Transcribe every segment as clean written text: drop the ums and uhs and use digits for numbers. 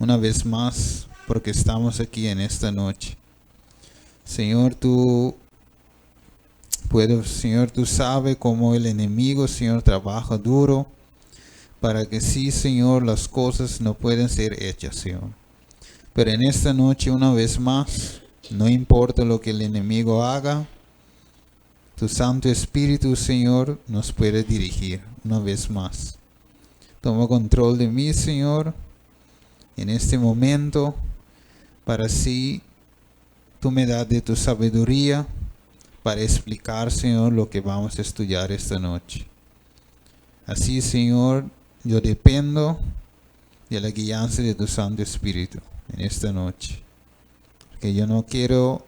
una vez más porque estamos aquí en esta noche. Señor, tú sabes cómo el enemigo, Señor, trabaja duro para que sí, Señor, las cosas no pueden ser hechas, Señor. Pero en esta noche, una vez más, no importa lo que el enemigo haga, tu Santo Espíritu, Señor, nos puede dirigir una vez más. Toma control de mí, Señor, en este momento, para así tú me das de tu sabiduría para explicar, Señor, lo que vamos a estudiar esta noche. Así, Señor, yo dependo de la guianza de tu Santo Espíritu en esta noche. Que yo no quiero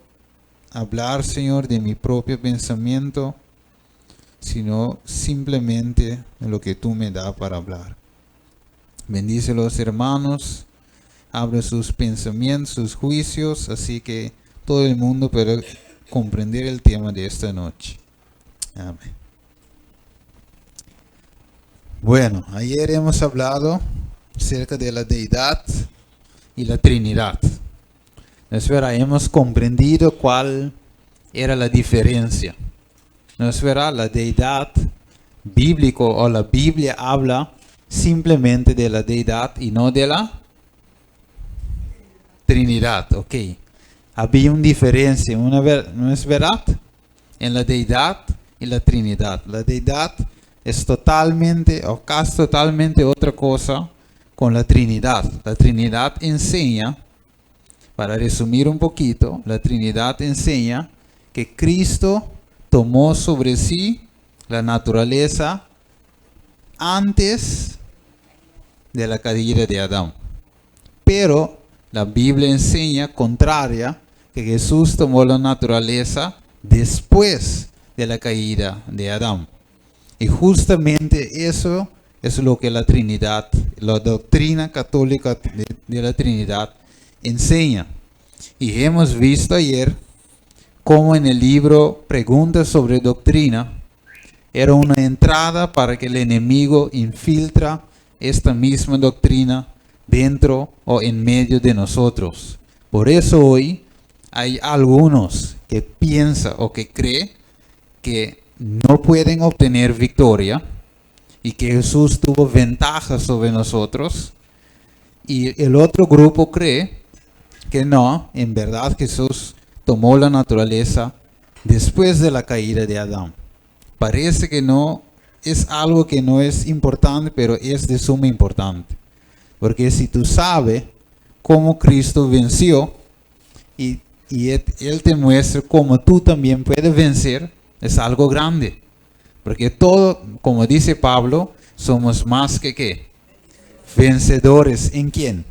hablar, Señor, de mi propio pensamiento, sino simplemente de lo que tú me das para hablar. Bendice a los hermanos, abre sus pensamientos, sus juicios, así que todo el mundo pueda comprender el tema de esta noche. Amén. Bueno, ayer hemos hablado acerca de la deidad y la Trinidad. Hemos comprendido cuál era la diferencia. La deidad bíblico o la Biblia habla simplemente de la deidad y no de la Trinidad. Ok. Había una diferencia, ¿no es verdad? En la deidad y la Trinidad. La deidad es totalmente o casi totalmente otra cosa con la Trinidad. La Trinidad enseña, para resumir un poquito, la Trinidad enseña que Cristo tomó sobre sí la naturaleza antes de la caída de Adán. Pero la Biblia enseña contraria, que Jesús tomó la naturaleza después de la caída de Adán. Y justamente eso es lo que la Trinidad, la doctrina católica de la Trinidad enseña. Y hemos visto ayer cómo en el libro Preguntas sobre Doctrina era una entrada para que el enemigo infiltra esta misma doctrina dentro o en medio de nosotros. Por eso hoy hay algunos que piensan o que creen que no pueden obtener victoria y que Jesús tuvo ventaja sobre nosotros. Y el otro grupo cree que no, en verdad Jesús tomó la naturaleza después de la caída de Adán. Parece que no es algo que no es importante, pero es de suma importancia. Porque si tú sabes cómo Cristo venció y Él te muestra cómo tú también puedes vencer, es algo grande. Porque todo, como dice Pablo, somos más que ¿qué? Vencedores. ¿En quién?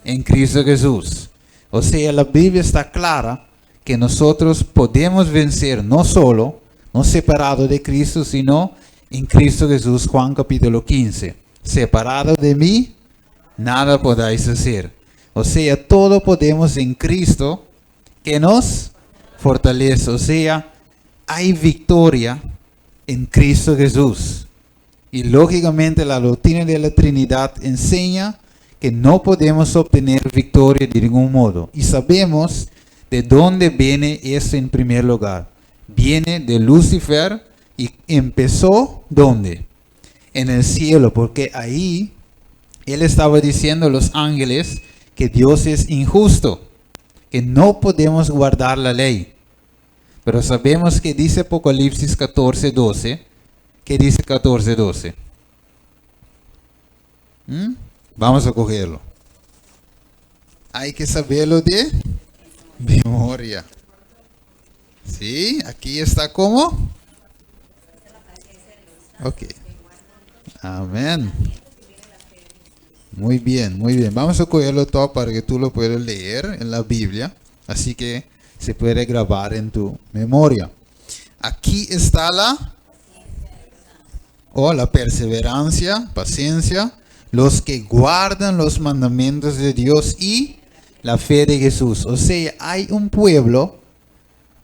En Cristo Jesús. O sea, la Biblia está clara que nosotros podemos vencer no solo, no separado de Cristo, sino en Cristo Jesús. Juan capítulo 15. Separado de mí, nada podáis hacer. O sea, todo podemos en Cristo que nos fortalece. O sea, hay victoria en Cristo Jesús. Y lógicamente la doctrina de la Trinidad enseña que no podemos obtener victoria de ningún modo. Y sabemos de dónde viene eso en primer lugar. Viene de Lucifer y empezó ¿dónde? En el cielo, porque ahí él estaba diciendo a los ángeles que Dios es injusto, que no podemos guardar la ley. Pero sabemos que dice Apocalipsis 14:12. ¿Qué dice 14:12? Vamos a cogerlo. Hay que saberlo de memoria. ¿Sí? Aquí está como. Ok. Amén. Muy bien, muy bien. Vamos a cogerlo todo para que tú lo puedas leer en la Biblia. Así que se puede grabar en tu memoria. Aquí está la perseverancia, paciencia, los que guardan los mandamientos de Dios y la fe de Jesús. O sea, hay un pueblo,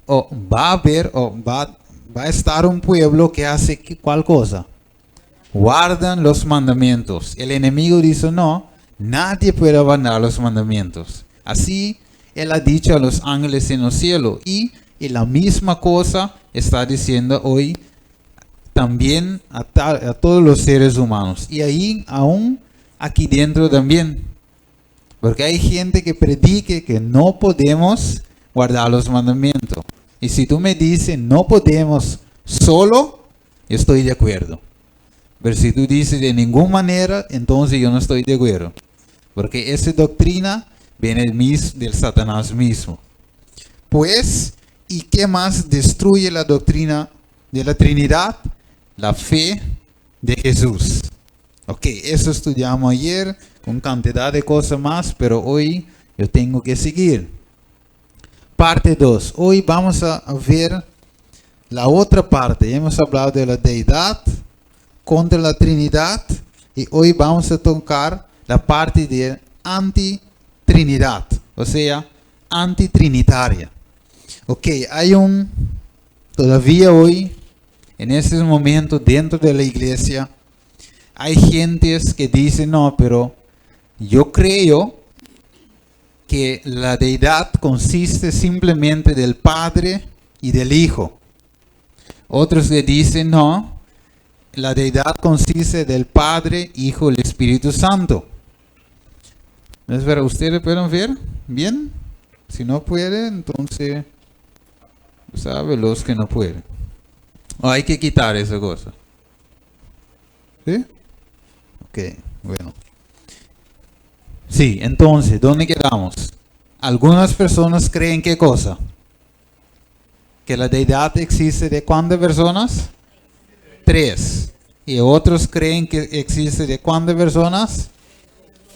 o va a haber, o va a estar un pueblo que hace ¿cuál cosa? Guardan los mandamientos. El enemigo dice, no, Nadie puede abandonar los mandamientos. Así Él ha dicho a los ángeles en los cielos. Y la misma cosa está diciendo hoy también a todos los seres humanos. Y ahí aún aquí dentro también. Porque hay gente que predique que no podemos guardar los mandamientos. Y si tú me dices no podemos solo, yo estoy de acuerdo. Pero si tú dices de ninguna manera, entonces yo no estoy de acuerdo. Porque esa doctrina viene del Satanás mismo. Pues, ¿y qué más destruye la doctrina de la Trinidad? La fe de Jesús. Ok, eso estudiamos ayer con cantidad de cosas más, pero hoy yo tengo que seguir. Parte 2. Hoy vamos a ver la otra parte. Hemos hablado de la deidad contra la Trinidad y hoy vamos a tocar la parte de antitrinidad, o sea, antitrinitaria. Ok, todavía hoy, en estos momentos dentro de la iglesia, hay gentes que dicen, no, pero yo creo que la deidad consiste simplemente del Padre y del Hijo. Otros que dicen, no, la deidad consiste del Padre, Hijo y el Espíritu Santo. ¿Ustedes pueden ver bien? Si no pueden, entonces, ¿sabe? Los que no pueden. O hay que quitar esa cosa. ¿Sí? Ok, bueno. Sí, entonces, ¿dónde quedamos? Algunas personas creen ¿qué cosa? Que la deidad existe de ¿cuántas personas? 3. Y otros creen que existe de ¿cuántas personas?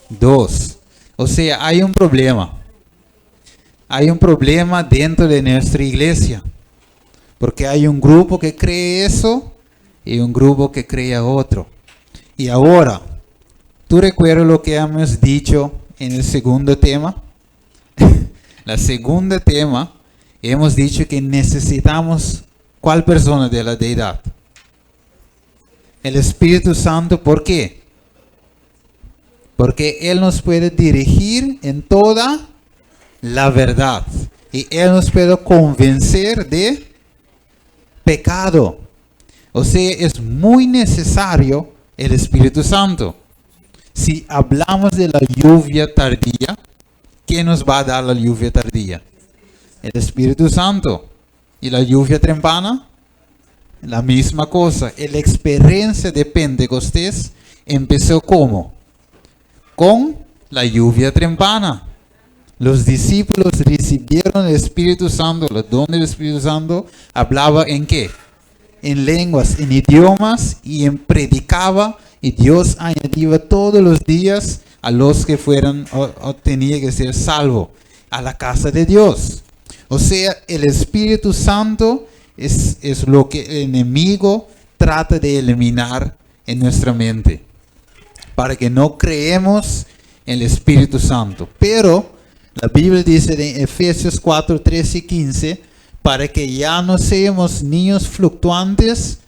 2. O sea, hay un problema. Hay un problema dentro de nuestra iglesia. Porque hay un grupo que cree eso y un grupo que cree otro. Y ahora, ¿tú recuerdas lo que hemos dicho en el segundo tema? La segunda tema, hemos dicho que necesitamos ¿cuál persona de la deidad? El Espíritu Santo. ¿Por qué? Porque Él nos puede dirigir en toda la verdad. Y Él nos puede convencer de pecado. O sea, es muy necesario el Espíritu Santo. Si hablamos de la lluvia tardía, ¿quién nos va a dar la lluvia tardía? El Espíritu Santo. ¿Y la lluvia temprana? La misma cosa. La experiencia de Pentecostés empezó ¿cómo? Con la lluvia temprana. Los discípulos recibieron el Espíritu Santo, los dones del Espíritu Santo. Hablaba ¿en qué? En lenguas, en idiomas y predicaba. Y Dios añadía todos los días a los que fueran o tenía que ser salvo a la casa de Dios. O sea, el Espíritu Santo es lo que el enemigo trata de eliminar en nuestra mente. Para que no creemos en el Espíritu Santo. Pero la Biblia dice en Efesios 4, 13 y 15, para que ya no seamos niños fluctuantes,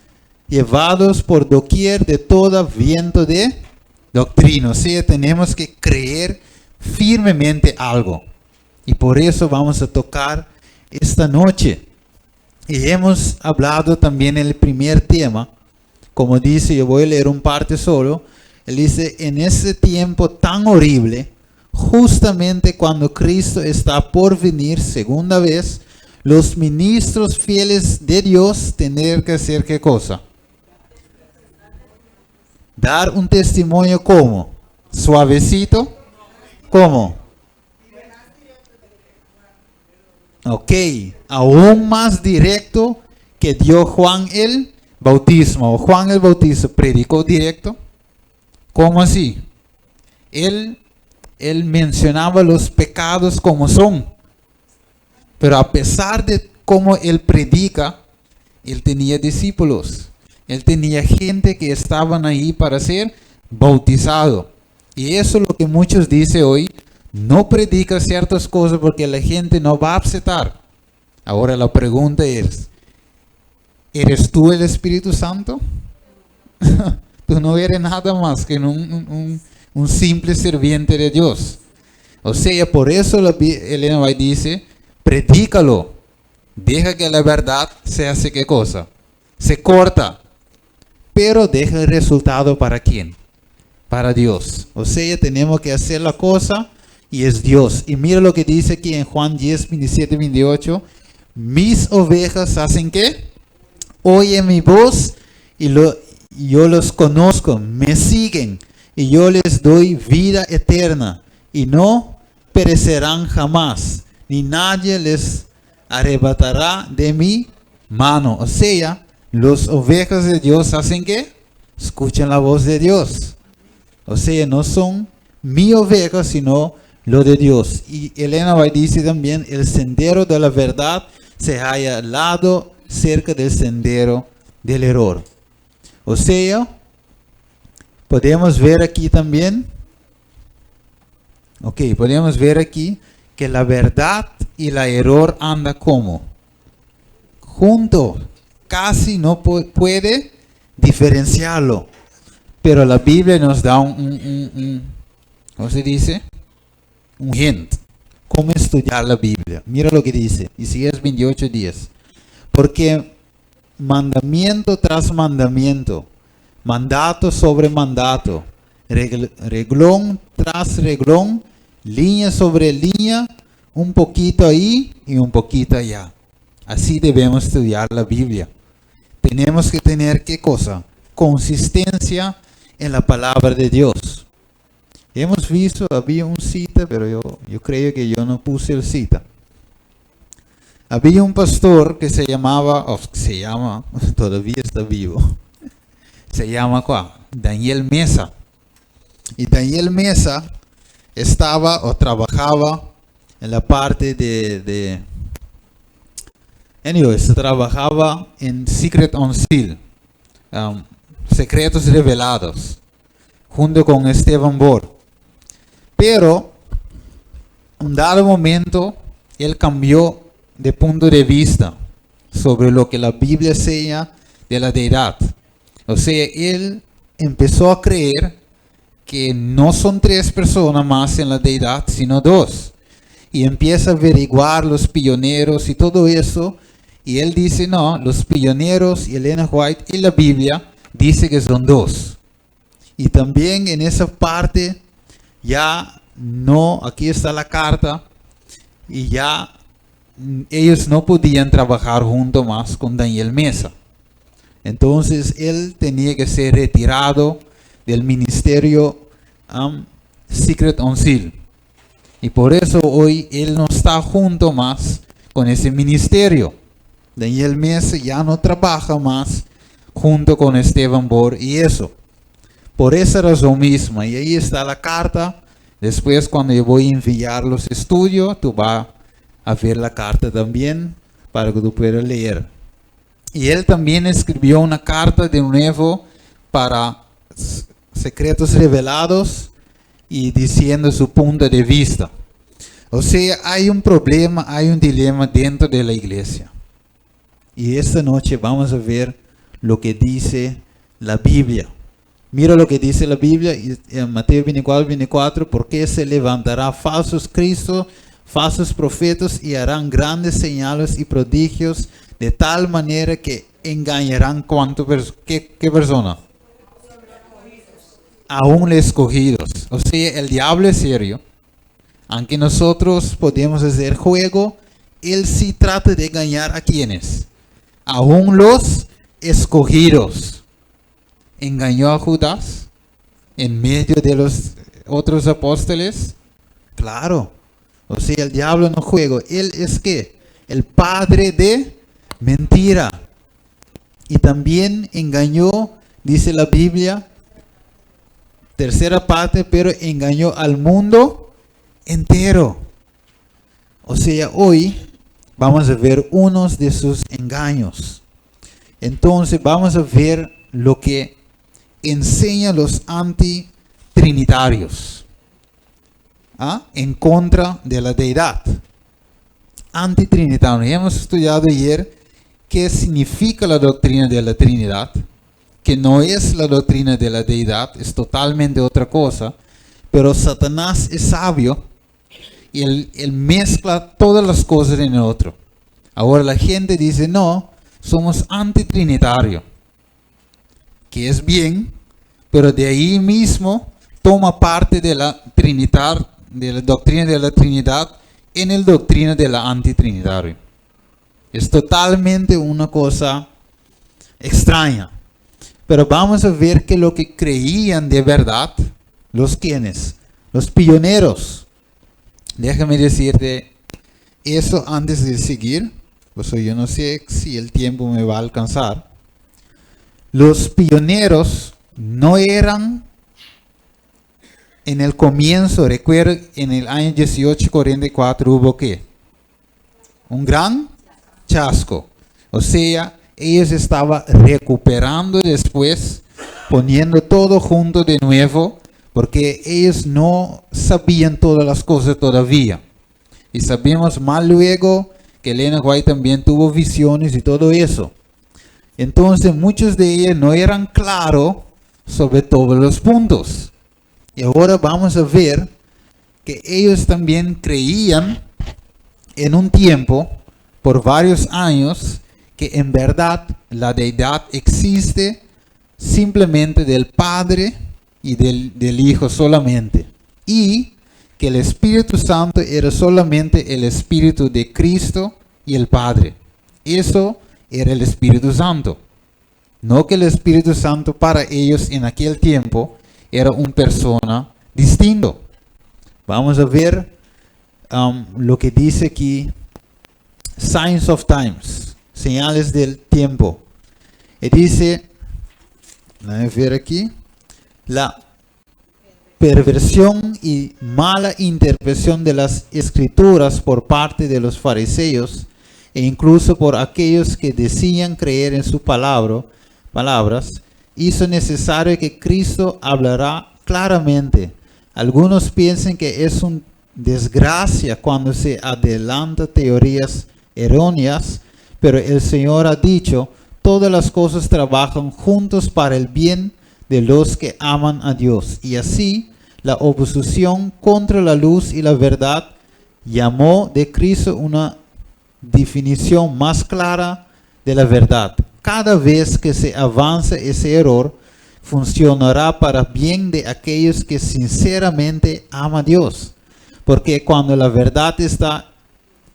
llevados por doquier de todo viento de doctrina. O sea, tenemos que creer firmemente algo. Y por eso vamos a tocar esta noche. Y hemos hablado también en el primer tema. Como dice, yo voy a leer un parte solo. Él dice, en ese tiempo tan horrible, justamente cuando Cristo está por venir segunda vez, los ministros fieles de Dios tendrán que hacer ¿qué cosa? Dar un testimonio ¿cómo? Suavecito. ¿Cómo? Ok, aún más directo que dio Juan el bautismo. Juan el Bautista predicó directo. ¿Cómo así? Él mencionaba los pecados como son. Pero a pesar de cómo él predica, él tenía discípulos. Él tenía gente que estaban ahí para ser bautizado. Y eso es lo que muchos dicen hoy. No predica ciertas cosas porque la gente no va a aceptar. Ahora la pregunta es, ¿eres tú el Espíritu Santo? Tú no eres nada más que un un simple sirviente de Dios. O sea, por eso Elena White dice, predícalo, deja que la verdad se hace qué cosa, se corta, pero deja el resultado para quién, para Dios. O sea, tenemos que hacer la cosa y es Dios. Y mira lo que dice aquí en Juan 10, 27, 28, mis ovejas hacen qué, oyen mi voz y yo los conozco, me siguen y yo les doy vida eterna y no perecerán jamás, ni nadie les arrebatará de mi mano. O sea, las ovejas de Dios hacen que escuchan la voz de Dios. O sea, no son mi ovejas, sino lo de Dios. Y Elena White dice también, el sendero de la verdad se halla al lado cerca del sendero del error. O sea, podemos ver aquí también, podemos ver aquí que la verdad y el error anda como junto, casi no puede diferenciarlo, pero la Biblia nos da ¿cómo se dice? Un hint, cómo estudiar la Biblia. Mira lo que dice, Isaías 28:10, porque mandamiento tras mandamiento, mandato sobre mandato, reglón tras reglón, línea sobre línea, un poquito ahí y un poquito allá. Así debemos estudiar la Biblia. Tenemos que tener, ¿qué cosa? Consistencia en la palabra de Dios. Hemos visto, había un cita, pero yo creo que yo no puse el cita. Había un pastor que se llama, todavía está vivo, se llama Daniel Mesa. Y Daniel Mesa estaba o trabajaba en la parte trabajaba en Secret Unsealed, secretos revelados, junto con Esteban Bor. Pero, en un dado momento, él cambió de punto de vista sobre lo que la Biblia enseña de la deidad. O sea, él empezó a creer que no son 3 personas más en la deidad, sino 2. Y empieza a averiguar los pioneros y todo eso. Y él dice, no, los pioneros y Elena White y la Biblia dice que son 2. Y también en esa parte, ya no, aquí está la carta, y ya ellos no podían trabajar junto más con Daniel Mesa. Entonces él tenía que ser retirado del ministerio Secret Unsealed. Y por eso hoy él no está junto más con ese ministerio. Daniel Mesa ya no trabaja más junto con Esteban Bor y eso. Por esa razón misma. Y ahí está la carta. Después cuando yo voy a enviar los estudios, tú vas a ver la carta también para que tú puedas leer. Y él también escribió una carta de nuevo para secretos revelados y diciendo su punto de vista. O sea, hay un problema, hay un dilema dentro de la iglesia. Y esta noche vamos a ver lo que dice la Biblia. Mira lo que dice la Biblia en Mateo 24:24, porque se levantará falsos cristos, falsos profetas y harán grandes señales y prodigios de tal manera que engañarán ¿qué persona? Aún los escogidos. O sea, el diablo es serio. Aunque nosotros podemos hacer juego, él sí trata de engañar a quienes. Aún los escogidos. ¿Engañó a Judas en medio de los otros apóstoles? Claro. O sea, el diablo no juega. Él es ¿qué? El padre de mentira. Y también engañó, dice la Biblia, tercera parte, pero engañó al mundo entero. O sea, hoy vamos a ver unos de sus engaños. Entonces vamos a ver lo que enseña los antitrinitarios en contra de la deidad. Antitrinitarios. Hemos estudiado ayer qué significa la doctrina de la Trinidad, que no es la doctrina de la deidad, es totalmente otra cosa, Pero Satanás es sabio y él mezcla todas las cosas en el otro. Ahora la gente dice, no, somos antitrinitario, que es bien, pero de ahí mismo toma parte de la de la doctrina de la Trinidad en el doctrina de la antitrinitario. Es totalmente una cosa extraña. Pero vamos a ver que lo que creían de verdad, los quienes, los pioneros. Déjame decirte eso antes de seguir, pues yo no sé si el tiempo me va a alcanzar. Los pioneros no eran en el comienzo, recuerdo, en el año 1844 hubo ¿qué? Un gran chasco. O sea, ellos estaban recuperando después, poniendo todo junto de nuevo, porque ellos no sabían todas las cosas todavía. Y sabemos más luego que Elena White también tuvo visiones y todo eso. Entonces muchos de ellos no eran claros sobre todos los puntos. Y ahora vamos a ver que ellos también creían en un tiempo, por varios años, que en verdad la deidad existe simplemente del Padre y del Hijo solamente. Y que el Espíritu Santo era solamente el Espíritu de Cristo y el Padre. Eso era el Espíritu Santo. No que el Espíritu Santo para ellos en aquel tiempo era una persona distinto. Vamos a ver lo que dice aquí, Signs of Times, señales del tiempo. Y dice, a ver aquí, la perversión y mala interpretación de las escrituras por parte de los fariseos e incluso por aquellos que decían creer en su palabras, hizo necesario que Cristo hablará claramente. Algunos piensan que es una desgracia cuando se adelanta teorías erróneas, pero el Señor ha dicho, todas las cosas trabajan juntos para el bien de los que aman a Dios. Y así, la oposición contra la luz y la verdad llamó de Cristo una definición más clara de la verdad. Cada vez que se avanza ese error, funcionará para bien de aquellos que sinceramente aman a Dios. Porque cuando la verdad está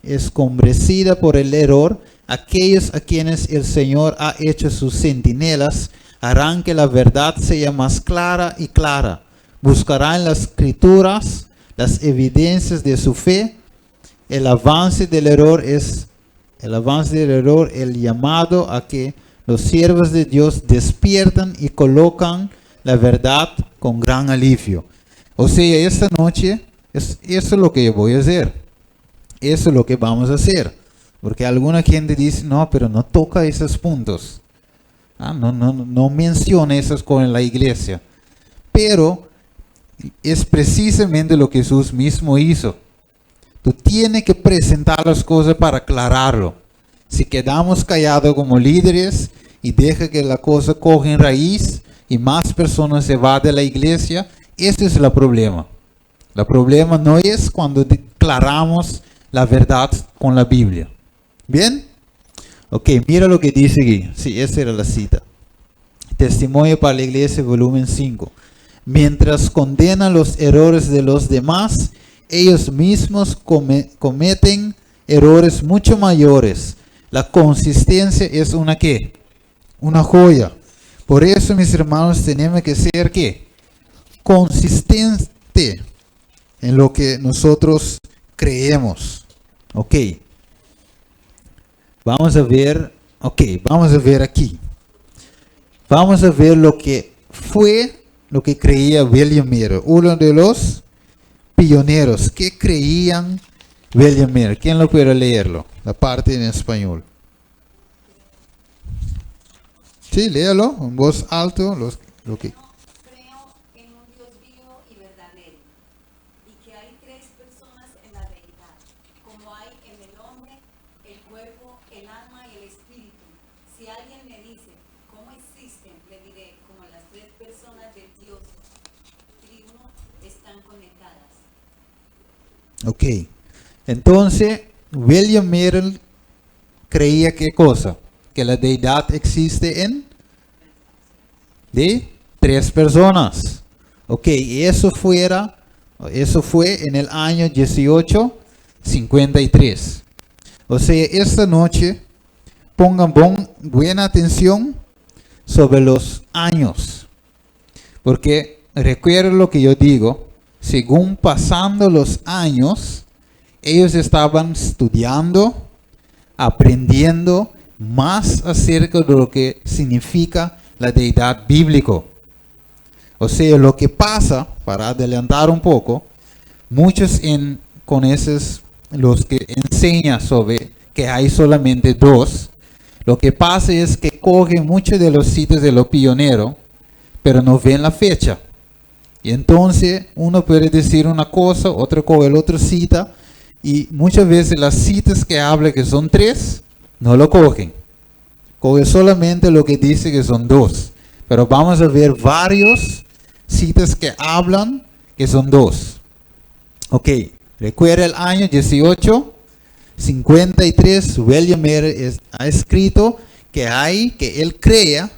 escombrecida por el error, aquellos a quienes el Señor ha hecho sus centinelas harán que la verdad sea más clara y clara. Buscarán en las escrituras las evidencias de su fe. El avance del error es el llamado a que los siervos de Dios despiertan y colocan la verdad con gran alivio. O sea, esta noche, eso es lo que yo voy a hacer. Eso es lo que vamos a hacer. Porque alguna gente dice, no, pero no toca esos puntos. No menciona esas cosas en la iglesia. Pero es precisamente lo que Jesús mismo hizo. Tú tienes que presentar las cosas para aclararlo. Si quedamos callados como líderes y deja que la cosa coja en raíz y más personas se van de la iglesia, ese es el problema. El problema no es cuando declaramos la verdad con la Biblia. ¿Bien? Ok, mira lo que dice aquí. Sí, esa era la cita. Testimonio para la Iglesia, volumen 5. Mientras condenan los errores de los demás, ellos mismos cometen errores mucho mayores. La consistencia es una ¿qué? Una joya. Por eso, mis hermanos, tenemos que ser ¿qué? Consistente en lo que nosotros creemos. Ok. Vamos a ver aquí. Vamos a ver lo que creía William Miller, uno de los pioneros. ¿Qué creían William Miller? ¿Quién lo puede leerlo? La parte en español. Sí, léalo en voz alta. Lo que... Creo en un Dios vivo y verdadero, y que hay tres personas en la deidad, como hay en el hombre, el cuerpo, el alma y el espíritu. Si alguien me dice, ¿cómo existen? Le diré, como las tres personas de Dios triuno, están conectadas. Ok. Entonces, William Merrill creía qué cosa? Que la deidad existe en de 3 personas. Ok, eso fue en el año 1853. O sea, esta noche pongan buena atención sobre los años. Porque recuerden lo que yo digo, según pasando los años, ellos estaban estudiando, aprendiendo más acerca de lo que significa la deidad bíblico. O sea, lo que pasa, para adelantar un poco, muchos con esos, los que enseñan sobre que hay solamente 2, lo que pasa es que cogen muchos de los sitios de los pioneros, pero no ven la fecha. Y entonces uno puede decir una cosa, otro coge la otra cita, y muchas veces las citas que habla que son 3, no lo cogen. Coge solamente lo que dice que son 2. Pero vamos a ver varios citas que hablan que son 2. Ok, recuerda el año 1853, William Merrill ha escrito que él crea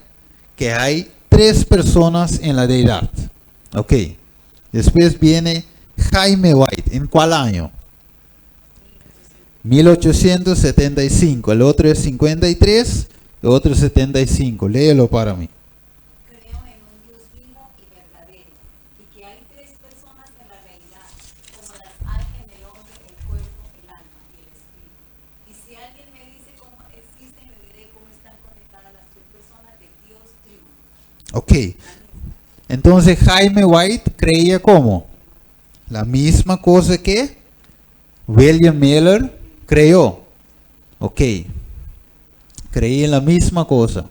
que hay 3 personas en la deidad. Ok, después viene Jaime White. ¿En cuál año? 1875. El otro es 53, el otro es 75. Léelo para mí. Creo en un Dios vivo y verdadero, y que hay 3 personas en la realidad, como las hay en el hombre, el cuerpo, el alma y el espíritu. Y si alguien me dice cómo existen, le diré cómo están conectadas las 3 personas de Dios triuno. Ok, entonces Jaime White creía ¿cómo? La misma cosa que William Miller creyó. Ok, creía en la misma cosa.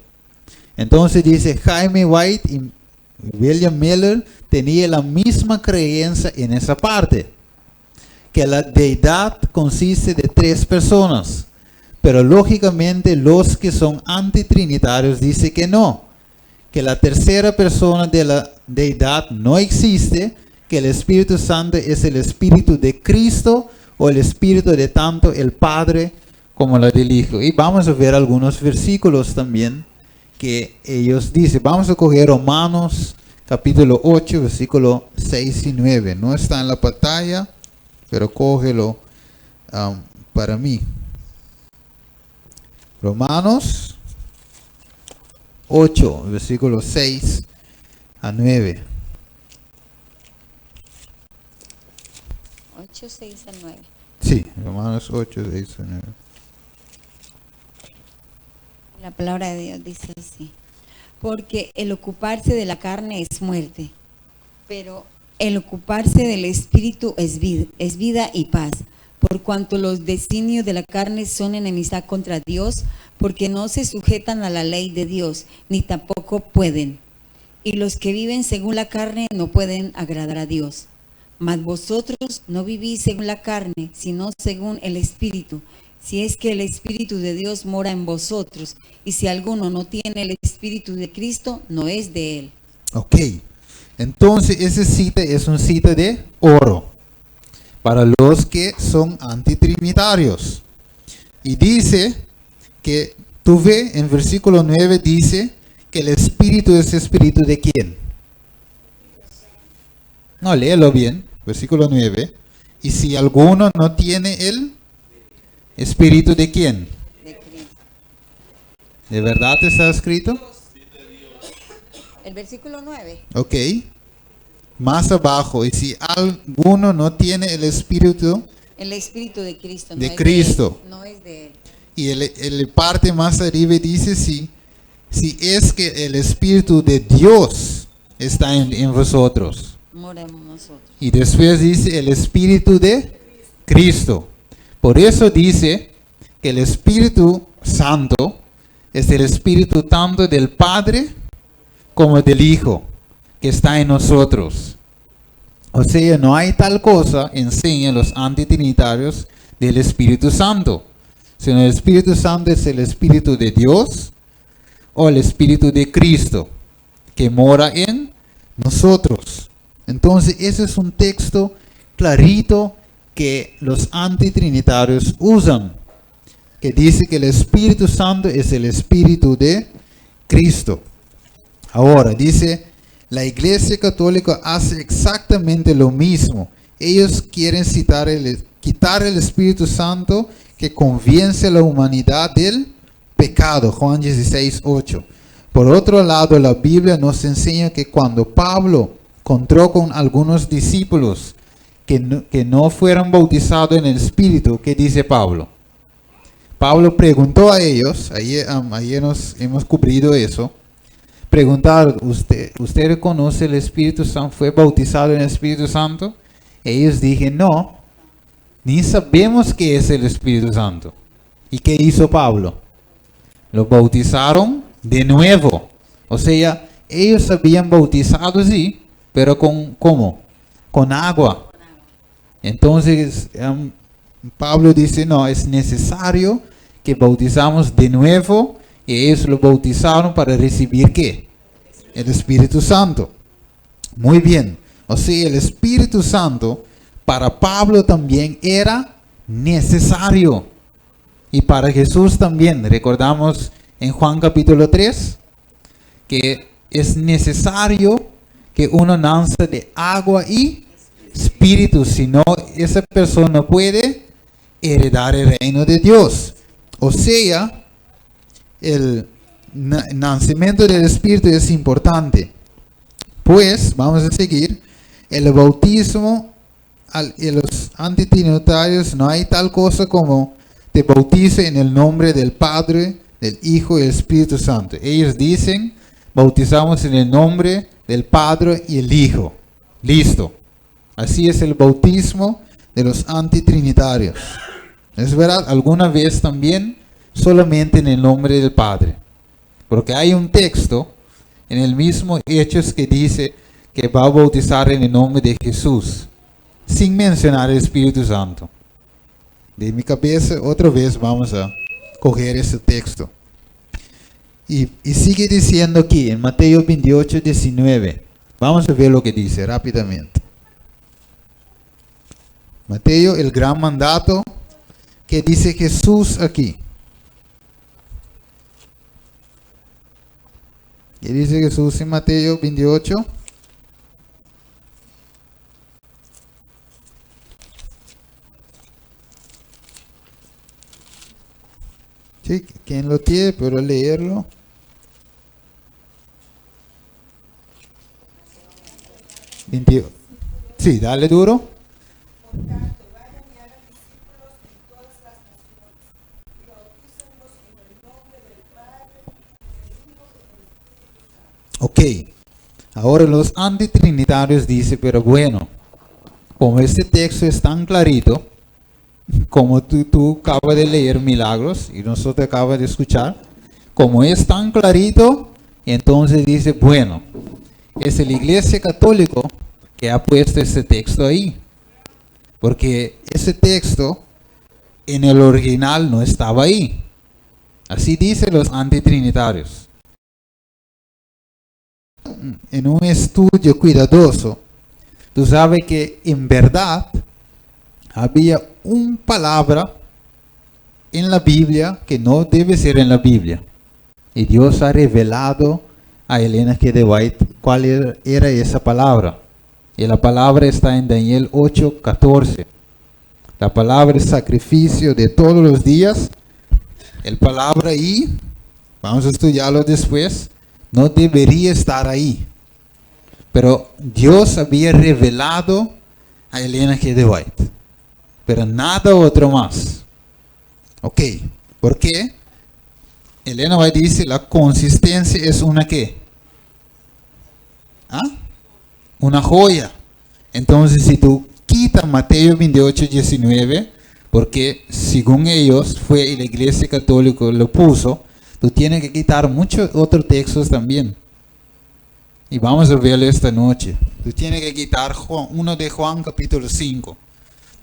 Entonces dice Jaime White y William Miller tenían la misma creencia en esa parte, que la deidad consiste de 3 personas, pero lógicamente los que son antitrinitarios dicen que no, que la tercera persona de la deidad no existe, que el Espíritu Santo es el Espíritu de Cristo o el Espíritu de tanto el Padre como la del Hijo. Y vamos a ver algunos versículos también que ellos dicen. Vamos a coger Romanos capítulo 8, versículo 6 y 9. No está en la pantalla, pero cógelo para mí. Romanos 8, versículos 6 a 9. 8, 6 al 9. Sí, Romanos 8, 6 a 9. La palabra de Dios dice así: porque el ocuparse de la carne es muerte, pero el ocuparse del espíritu es vida y paz, por cuanto los designios de la carne son enemistad contra Dios, porque no se sujetan a la ley de Dios, ni tampoco pueden. Y los que viven según la carne no pueden agradar a Dios. Mas vosotros no vivís según la carne, sino según el Espíritu, si es que el Espíritu de Dios mora en vosotros. Y si alguno no tiene el Espíritu de Cristo, no es de él. Ok, entonces esa cita es una cita de oro para los que son antitrinitarios. Y dice que, tú ves en versículo 9, dice que el Espíritu es Espíritu de ¿quién? No, léelo bien, versículo 9. Y si alguno no tiene el Espíritu de ¿quién? De Cristo. ¿De verdad está escrito? El versículo 9. Ok. Más abajo, y si alguno no tiene el Espíritu El Espíritu de Cristo. de Cristo. No es de él. Y el parte más arriba dice si es que el Espíritu de Dios está en vosotros. Mora en nosotros. Y después dice el Espíritu de Cristo. Por eso dice que el Espíritu Santo es el Espíritu tanto del Padre como del Hijo que está en nosotros. O sea, no hay tal cosa, enseñan los antitrinitarios, del Espíritu Santo. Sino el Espíritu Santo es el Espíritu de Dios o el Espíritu de Cristo que mora en nosotros. Entonces, ese es un texto clarito que los antitrinitarios usan, que dice que el Espíritu Santo es el Espíritu de Cristo. Ahora, dice, la Iglesia Católica hace exactamente lo mismo. Ellos quieren quitar el Espíritu Santo que convence a la humanidad del pecado. Juan 16:8. Por otro lado, la Biblia nos enseña que cuando Pablo encontró con algunos discípulos que no fueron bautizados en el Espíritu, ¿qué dice Pablo? Pablo preguntó a ellos, ayer hemos cubrido eso, preguntaron, ¿usted conoce el Espíritu Santo? ¿Fue bautizado en el Espíritu Santo? Ellos dijeron, no, ni sabemos qué es el Espíritu Santo. ¿Y qué hizo Pablo? Lo bautizaron de nuevo. O sea, ellos habían bautizado, sí, pero ¿cómo? Con agua. Entonces, Pablo dice, no, es necesario que bautizamos de nuevo, y ellos lo bautizaron para recibir ¿qué? El Espíritu Santo. Muy bien. O sea, el Espíritu Santo para Pablo también era necesario. Y para Jesús también. Recordamos en Juan capítulo 3 que es necesario que uno nazca de agua y Espíritu. Si no, esa persona no puede heredar el reino de Dios. O sea, el nacimiento del Espíritu es importante. Pues, vamos a seguir. El bautismo, en los antitrinitarios no hay tal cosa como te bautice en el nombre del Padre, del Hijo y del Espíritu Santo. Ellos dicen, bautizamos en el nombre del Padre y el Hijo. Listo. Así es el bautismo de los antitrinitarios. Es verdad, alguna vez también solamente en el nombre del Padre. Porque hay un texto en el mismo Hechos que dice que va a bautizar en el nombre de Jesús, sin mencionar el Espíritu Santo. De mi cabeza, otra vez vamos a coger ese texto. Y sigue diciendo aquí, en Mateo 28:19. Vamos a ver lo que dice rápidamente. Mateo, el gran mandato que dice Jesús aquí. ¿Qué dice Jesús en Mateo 28? Sí, ¿quién lo tiene? Puedo leerlo. Sí, dale duro. Ok, ahora los antitrinitarios dicen, pero bueno, como este texto es tan clarito, como tú acabas de leer Milagros y nosotros acabamos de escuchar, como es tan clarito, entonces dice, bueno, es la Iglesia Católica que ha puesto ese texto ahí, porque ese texto en el original no estaba ahí. Así dicen los antitrinitarios. En un estudio cuidadoso, tú sabes que en verdad había una palabra en la Biblia que no debe ser en la Biblia. Y Dios ha revelado a Elena G. de White cuál era esa palabra. Y la palabra está en Daniel 8:14. La palabra es sacrificio de todos los días. El palabra ahí, vamos a estudiarlo después, no debería estar ahí. Pero Dios había revelado a Elena G. de White. Pero nada otro más. Ok, ¿por qué? Elena White dice, la consistencia es una ¿qué? ¿Ah? Una joya. Entonces, si tú quitas Mateo 28:19, porque según ellos fue la Iglesia Católica lo puso, tú tienes que quitar muchos otros textos también. Y vamos a verlo esta noche. Tú tienes que quitar uno de Juan capítulo 5.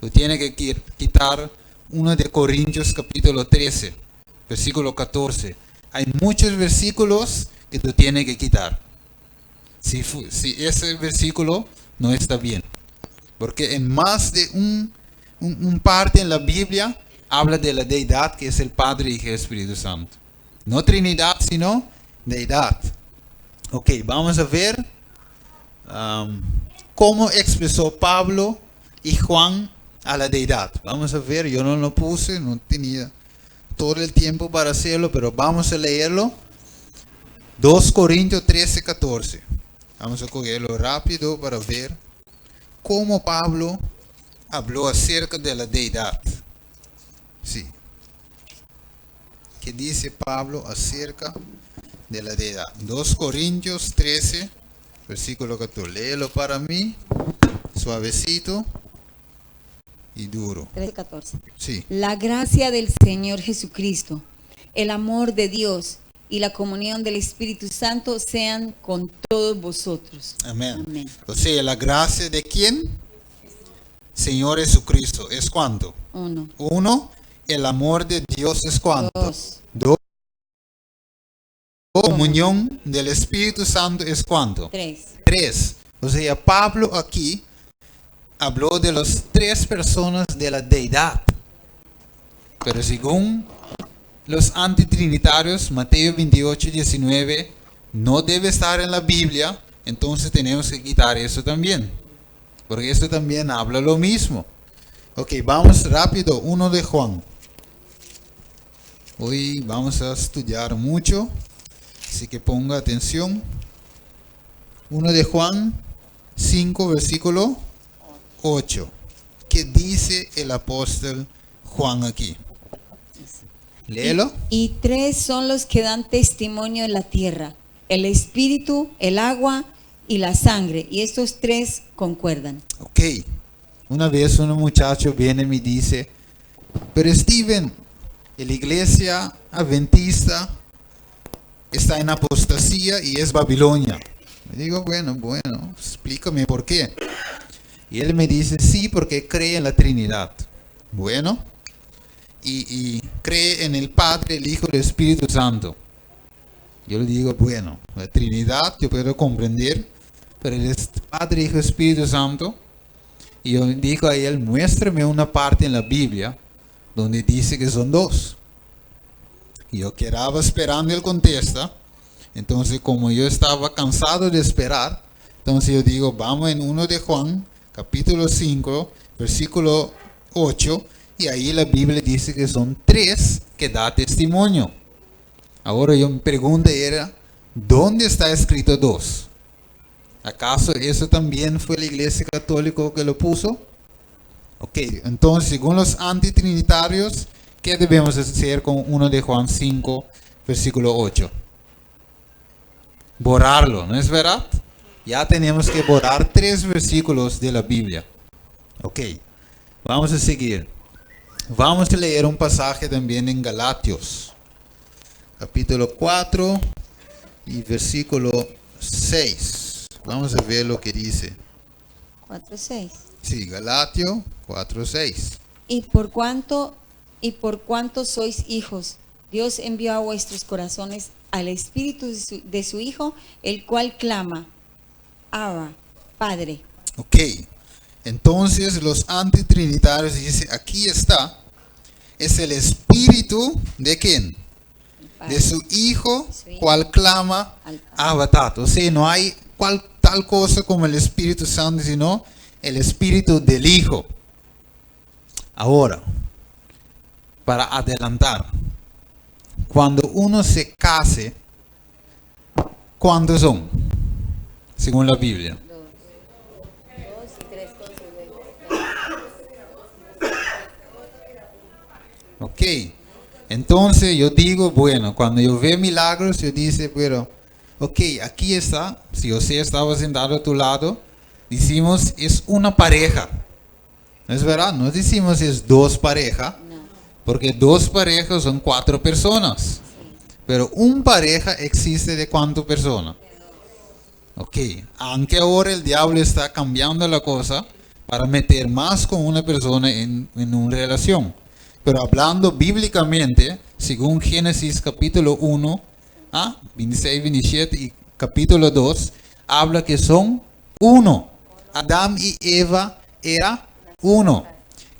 Tú tienes que quitar uno de Corintios capítulo 13, versículo 14. Hay muchos versículos que tú tienes que quitar. Si ese versículo no está bien. Porque en más de un parte en la Biblia habla de la deidad que es el Padre, Hijo y Espíritu Santo. No Trinidad, sino deidad. Ok, vamos a ver cómo expresó Pablo y Juan a la deidad. Vamos a ver, yo no lo puse, no tenía todo el tiempo para hacerlo, pero vamos a leerlo. 2 Corintios 13, 14. Vamos a cogerlo rápido para ver cómo Pablo habló acerca de la deidad. Sí. ¿Qué dice Pablo acerca de la deidad? 2 Corintios 13, versículo 14. Léelo para mí, suavecito y duro. 13:14. Sí. La gracia del Señor Jesucristo, el amor de Dios y la comunión del Espíritu Santo sean con todos vosotros. Amén. Amén. O sea, la gracia de quién? Señor Jesucristo. ¿Es cuánto? 1, Uno. El amor de Dios es cuánto? 2, Dos. Comunión del Espíritu Santo es cuánto? 3. 3. O sea, Pablo aquí habló de las 3 personas de la deidad. Pero según los antitrinitarios, Mateo 28, 19, no debe estar en la Biblia, entonces tenemos que quitar eso también. Porque esto también habla lo mismo. Ok, vamos rápido, 1 de Juan. Hoy vamos a estudiar mucho, así que ponga atención. 1 de Juan 5, versículo 8. ¿Qué dice el apóstol Juan aquí? Léelo. Y 3 son los que dan testimonio en la tierra: el Espíritu, el agua y la sangre. Y estos 3 concuerdan. Ok. Una vez un muchacho viene y me dice, pero Steven, la iglesia adventista está en apostasía y es Babilonia. Me digo, bueno, explícame por qué. Y él me dice, sí, porque cree en la Trinidad. Bueno, y cree en el Padre, el Hijo y el Espíritu Santo. Yo le digo, bueno, la Trinidad yo puedo comprender, pero el Padre, Hijo y Espíritu Santo. Y yo digo a él, muéstrame una parte en la Biblia donde dice que son 2. Y yo quedaba esperando él contesta. Entonces, como yo estaba cansado de esperar, entonces yo digo, vamos en 1 de Juan, capítulo 5, versículo 8, y ahí la Biblia dice que son 3 que da testimonio. Ahora yo mi pregunta era, ¿dónde está escrito 2? ¿Acaso eso también fue la iglesia católica que lo puso? Ok, entonces según los antitrinitarios, ¿qué debemos hacer con 1 de Juan 5, versículo 8? Borrarlo, ¿no es verdad? Ya tenemos que borrar 3 versículos de la Biblia. Ok, vamos a seguir. Vamos a leer un pasaje también en Galatios, capítulo 4 y versículo 6. Vamos a ver lo que dice. 4:6. Sí, Galatios 4:6. Y por cuanto sois hijos, Dios envió a vuestros corazones al Espíritu de su Hijo, el cual clama, Abba, Padre. Ok, entonces los antitrinitarios dicen, aquí está, es el Espíritu de quién? De su Hijo, cual clama, Abba, Tato. O sea, no hay tal cosa como el Espíritu Santo, sino el Espíritu del Hijo. Ahora, para adelantar, cuando uno se case, ¿cuántos son? Según la Biblia. 2 y 3 con su bebé. Ok, entonces yo digo, bueno, cuando yo veo milagros, yo digo, pero, ok, aquí está, si José estaba sentado a tu lado, decimos es una pareja, ¿no es verdad? No decimos es 2 parejas, porque 2 parejas son 4 personas, pero un pareja existe de ¿cuántas personas? Ok, aunque ahora el diablo está cambiando la cosa para meter más con una persona en una relación. Pero hablando bíblicamente, según Génesis capítulo 1, 26, 27 y capítulo 2, habla que son 1. Adán y Eva era uno.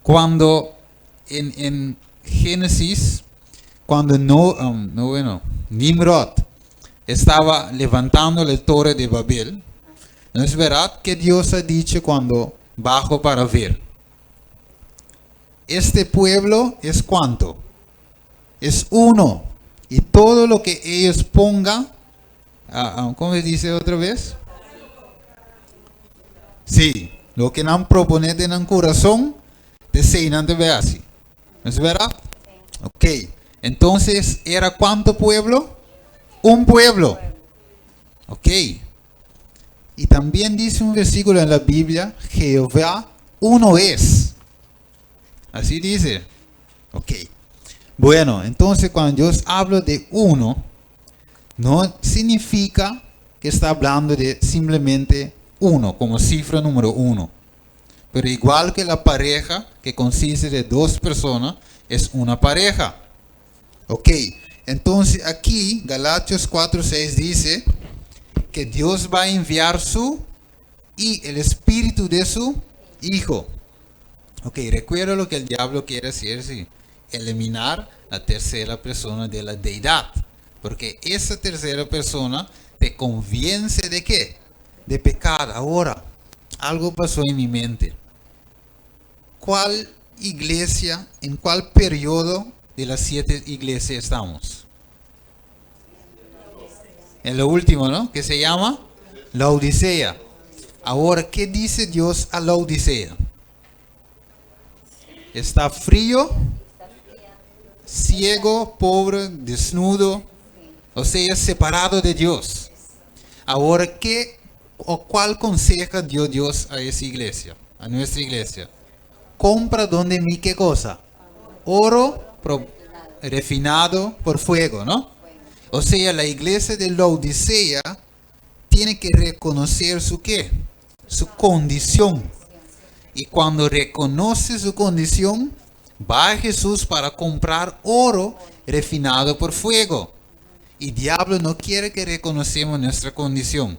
Cuando en Génesis, cuando Nimrod estaba levantando la torre de Babel, ¿no es verdad que Dios ha dicho cuando bajo para ver? Este pueblo es ¿cuánto? Es uno. Y todo lo que ellos pongan, ¿cómo se dice otra vez? Sí, lo que han proponed en el corazón, desean de ver así. ¿No es verdad? Ok. Entonces, ¿era cuánto pueblo? Un pueblo. Ok. Y también dice un versículo en la Biblia, Jehová uno es. Así dice. Ok. Bueno, entonces cuando Dios habla de uno, no significa que está hablando de simplemente uno, como cifra número uno. Pero igual que la pareja, que consiste de dos personas, es una pareja. Ok, entonces aquí, Galatas 4:6 dice que Dios va a enviar el espíritu de su Hijo. Ok, recuerda lo que el diablo quiere hacer, sí. Eliminar la tercera persona de la deidad. Porque esa tercera persona te convence de qué? De pecado. Ahora, algo pasó en mi mente. ¿Cuál iglesia, en cuál periodo de las 7 iglesias estamos? En lo último, ¿no? Que se llama la Odisea. Ahora, ¿qué dice Dios a la Odisea? Está frío, ciego, pobre, desnudo, o sea, separado de Dios. Ahora, ¿cuál conseja dio Dios a esa iglesia, a nuestra iglesia? Compra donde mí, ¿qué cosa? Oro refinado por fuego, ¿no? O sea, la iglesia de la Odisea tiene que reconocer su ¿qué? Su condición. Y cuando reconoce su condición, va a Jesús para comprar oro refinado por fuego. Y diablo no quiere que reconocemos nuestra condición.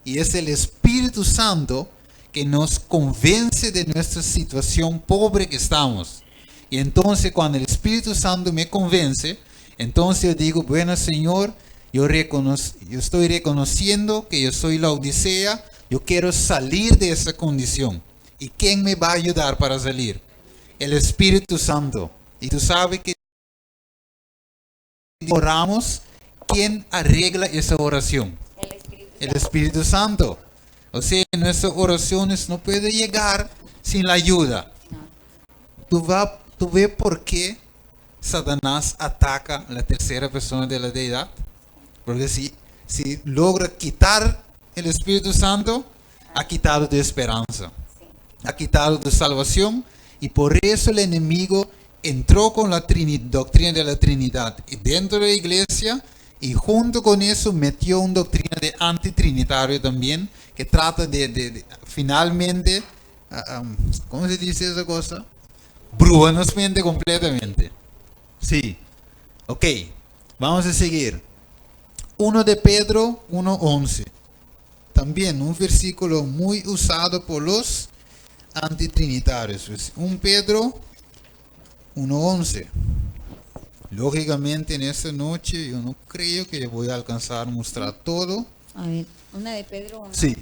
Y es el Espíritu Santo que nos convence de nuestra situación pobre que estamos. Y entonces cuando el Espíritu Santo me convence, entonces yo digo, bueno Señor, yo estoy reconociendo que yo soy la Odisea, yo quiero salir de esa condición. ¿Y quién me va a ayudar para salir? El Espíritu Santo. Y tú sabes que oramos, ¿quién arregla esa oración? El Espíritu Santo. O sea, nuestras oraciones no pueden llegar sin la ayuda. ¿Tú ves por qué Satanás ataca a la tercera persona de la deidad? Porque si logra quitar el Espíritu Santo, ha quitado tu esperanza. Ha quitado tu salvación. Y por eso el enemigo entró con la doctrina de la Trinidad y dentro de la iglesia, y junto con eso metió una doctrina de antitrinitario también, que trata de finalmente, ¿cómo se dice esa cosa? Brujarnos mente completamente. Sí. Ok, vamos a seguir. 1 de Pedro 1:11. También un versículo muy usado por los antitrinitarios. 1 Pedro 1:11. Lógicamente en esta noche yo no creo que voy a alcanzar a mostrar todo. A ver, una de Pedro 1. Sí,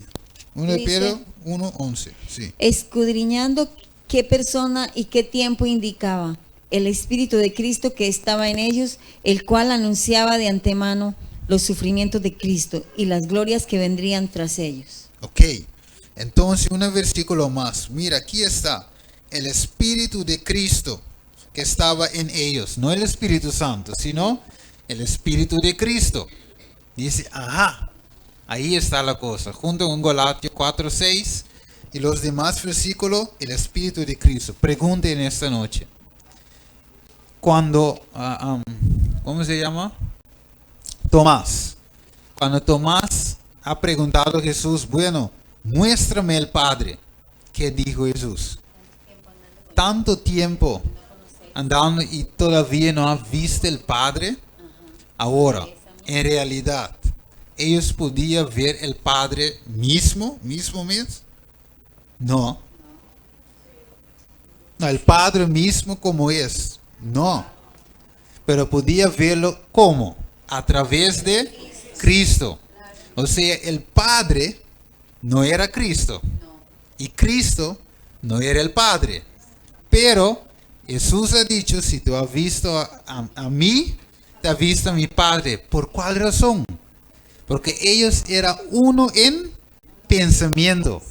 1 de Dice, Pedro 1:11. Sí. escudriñando qué persona y qué tiempo indicaba el Espíritu de Cristo que estaba en ellos, el cual anunciaba de antemano los sufrimientos de Cristo y las glorias que vendrían tras ellos. Ok, entonces un versículo más. Mira, aquí está el Espíritu de Cristo que estaba en ellos. No el Espíritu Santo, sino el Espíritu de Cristo. Dice, ajá, ahí está la cosa. Junto con Galatas 4:6 y los demás versículos, el Espíritu de Cristo. Pregunten esta noche. Cuando, ¿cómo se llama? Tomás. Cuando Tomás ha preguntado a Jesús, bueno, muéstrame el Padre. ¿Qué dijo Jesús? Tanto tiempo andando y todavía no has visto el Padre. Ahora, en realidad, ellos podían ver el Padre mismo mes. No. No, el Padre mismo como es. No. Pero podía verlo como a través de Cristo. O sea, el Padre no era Cristo y Cristo no era el Padre. Pero Jesús ha dicho, si tú has visto a mí, te has visto a mi Padre. ¿Por cuál razón? Porque ellos eran uno en pensamiento,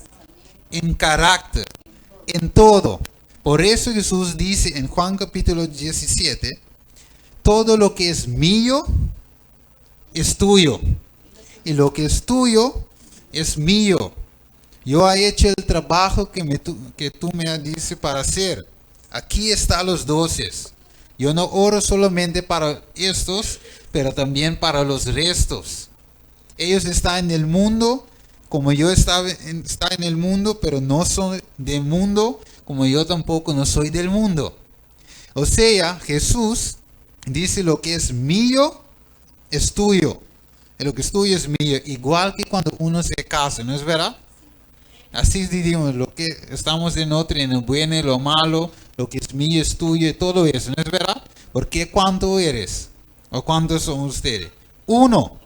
en carácter, en todo. Por eso Jesús dice en Juan capítulo 17, todo lo que es mío es tuyo. Y lo que es tuyo es mío. Yo he hecho el trabajo que tú me has dicho para hacer. Aquí están los 12. Yo no oro solamente para estos, pero también para los restos. Ellos están en el mundo, como yo está en el mundo, pero no son del mundo, como yo tampoco no soy del mundo. O sea, Jesús dice lo que es mío es tuyo. Lo que es tuyo es mío. Igual que cuando uno se casa, ¿no es verdad? Así diríamos, lo que estamos en otro, en lo bueno y lo malo, lo que es mío es tuyo y todo eso, ¿no es verdad? Porque ¿cuánto eres? ¿O cuántos son ustedes? Uno,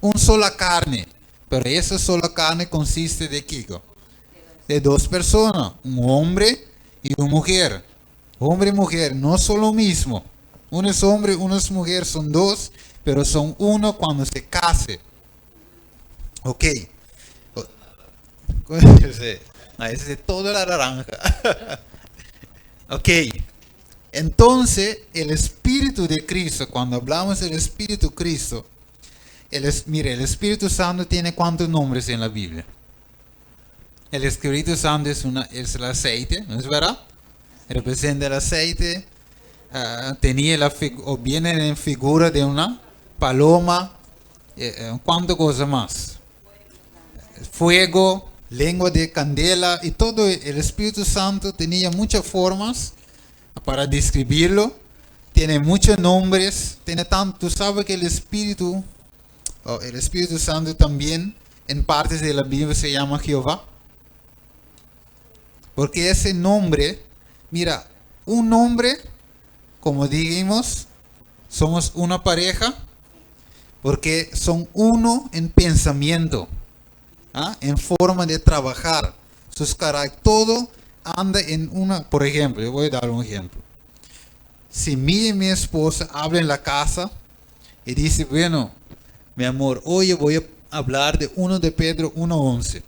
un sola carne. Pero esa sola carne consiste de qué? De dos personas, un hombre y una mujer. Hombre y mujer, no son lo mismo. Uno es hombre, uno es mujer, son dos, pero son uno cuando se case. Ok. Ese es de toda la naranja. Ok. Entonces, el Espíritu de Cristo, cuando hablamos del Espíritu de Cristo, mire, el Espíritu Santo tiene ¿cuántos nombres en la Biblia? El Espíritu Santo es el aceite, ¿no es verdad? Representa el aceite. Viene en figura de una paloma. ¿Cuántas cosas más? Fuego, lengua de candela y todo. El Espíritu Santo tenía muchas formas para describirlo. Tiene muchos nombres. Tiene tanto. Tú sabes que el Espíritu Santo también en partes de la Biblia se llama Jehová. Porque ese nombre, mira, un nombre, como dijimos, somos una pareja, porque son uno en pensamiento, en forma de trabajar, sus caracteres, todo anda en una. Por ejemplo, yo voy a dar un ejemplo. Si mi y mi esposa hablan en la casa y dice, bueno, mi amor, hoy voy a hablar de 1 de Pedro 1:11.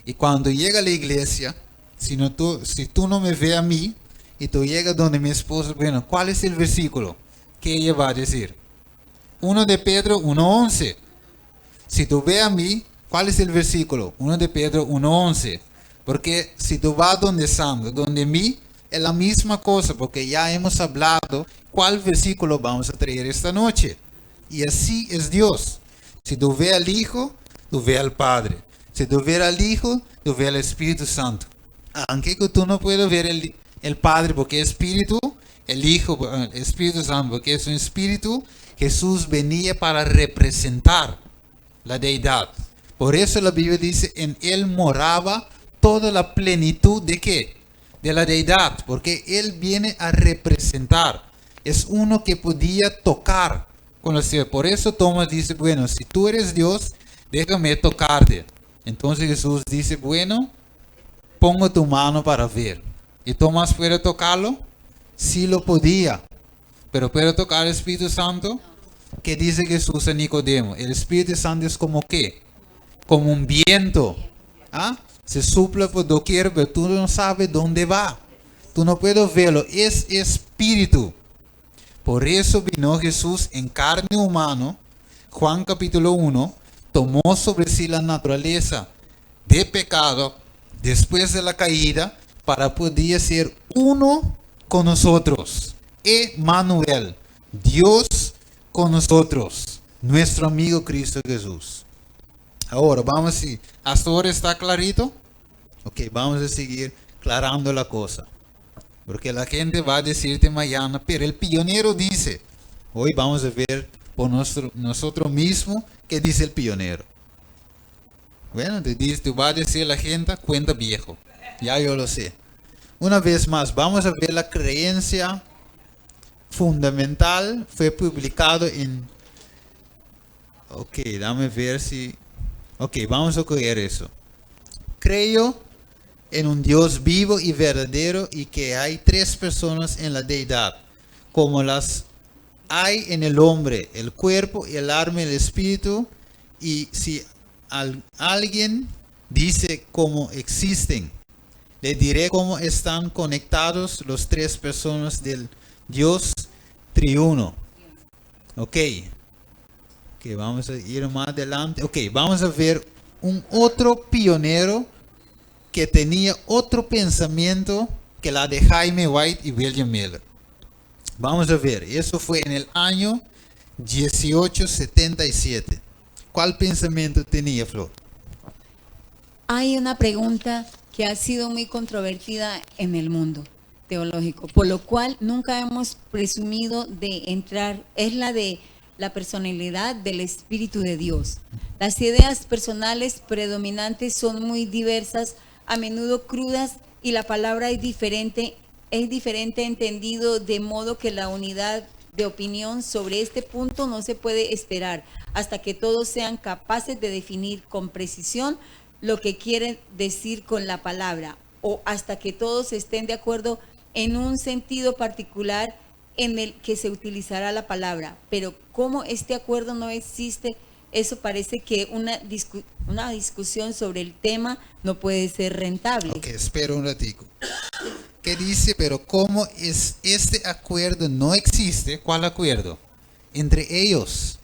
Y cuando llega a la iglesia, si tú no me ves a mí, y tú llegas donde mi esposa, bueno, ¿cuál es el versículo que ella va a decir? 1 de Pedro 1:11. Si tú ves a mí, ¿cuál es el versículo? 1 de Pedro 1:11. Porque si tú vas donde Sandro, donde mí, es la misma cosa, porque ya hemos hablado cuál versículo vamos a traer esta noche. Y así es Dios. Si tú ves al Hijo, tú ves al Padre. Si tú ves al Hijo, tú ves al Espíritu Santo. Aunque tú no puedes ver el Padre porque es Espíritu, el Hijo, el Espíritu Santo porque es un Espíritu, Jesús venía para representar la deidad. Por eso la Biblia dice, en Él moraba toda la plenitud de ¿qué? De la deidad, porque Él viene a representar. Es uno que podía tocar con los cielos. Por eso Tomás dice, bueno, si tú eres Dios, déjame tocarte. Entonces Jesús dice, bueno, pongo tu mano para ver. ¿Y Tomás puede tocarlo? Sí lo podía. Pero ¿puede tocar el Espíritu Santo? ¿Qué dice Jesús a Nicodemo? El Espíritu Santo es como ¿qué? Como un viento. Se sopla por doquier, pero tú no sabes dónde va. Tú no puedes verlo. Es Espíritu. Por eso vino Jesús en carne humana. Juan capítulo 1. Tomó sobre sí la naturaleza de pecado después de la caída para poder ser uno con nosotros. Emmanuel, Dios con nosotros, nuestro amigo Cristo Jesús. Ahora vamos a seguir. ¿Hasta ahora está clarito? Ok, vamos a seguir aclarando la cosa. Porque la gente va a decirte mañana, pero el pionero dice. Hoy vamos a ver por nosotros mismos qué dice el pionero. Bueno, te va a decir la gente, cuenta viejo. Ya yo lo sé. Una vez más, vamos a ver la creencia fundamental. Fue publicado en... Ok, dame ver si... Ok, vamos a coger eso. Creo en un Dios vivo y verdadero y que hay tres personas en la deidad, como las hay en el hombre, el cuerpo, el alma y el espíritu. Y si alguien dice cómo existen, le diré cómo están conectados los tres personas del Dios triuno. Ok. Ok, vamos a ir más adelante. Ok, vamos a ver un otro pionero que tenía otro pensamiento que la de Jaime White y William Miller. Vamos a ver, eso fue en el año 1877. ¿Cuál pensamiento tenía, Flor? Hay una pregunta que ha sido muy controvertida en el mundo teológico, por lo cual nunca hemos presumido de entrar, es la de la personalidad del Espíritu de Dios. Las ideas personales predominantes son muy diversas, a menudo crudas, y la palabra es diferente entendido, de modo que la unidad de opinión sobre este punto no se puede esperar hasta que todos sean capaces de definir con precisión lo que quieren decir con la palabra, o hasta que todos estén de acuerdo en un sentido particular en el que se utilizará la palabra. Pero como este acuerdo no existe, eso parece que una discusión sobre el tema no puede ser rentable. Ok, espera un ratico. ¿Qué dice? Pero ¿cómo es este acuerdo no existe? ¿Cuál acuerdo? Entre ellos.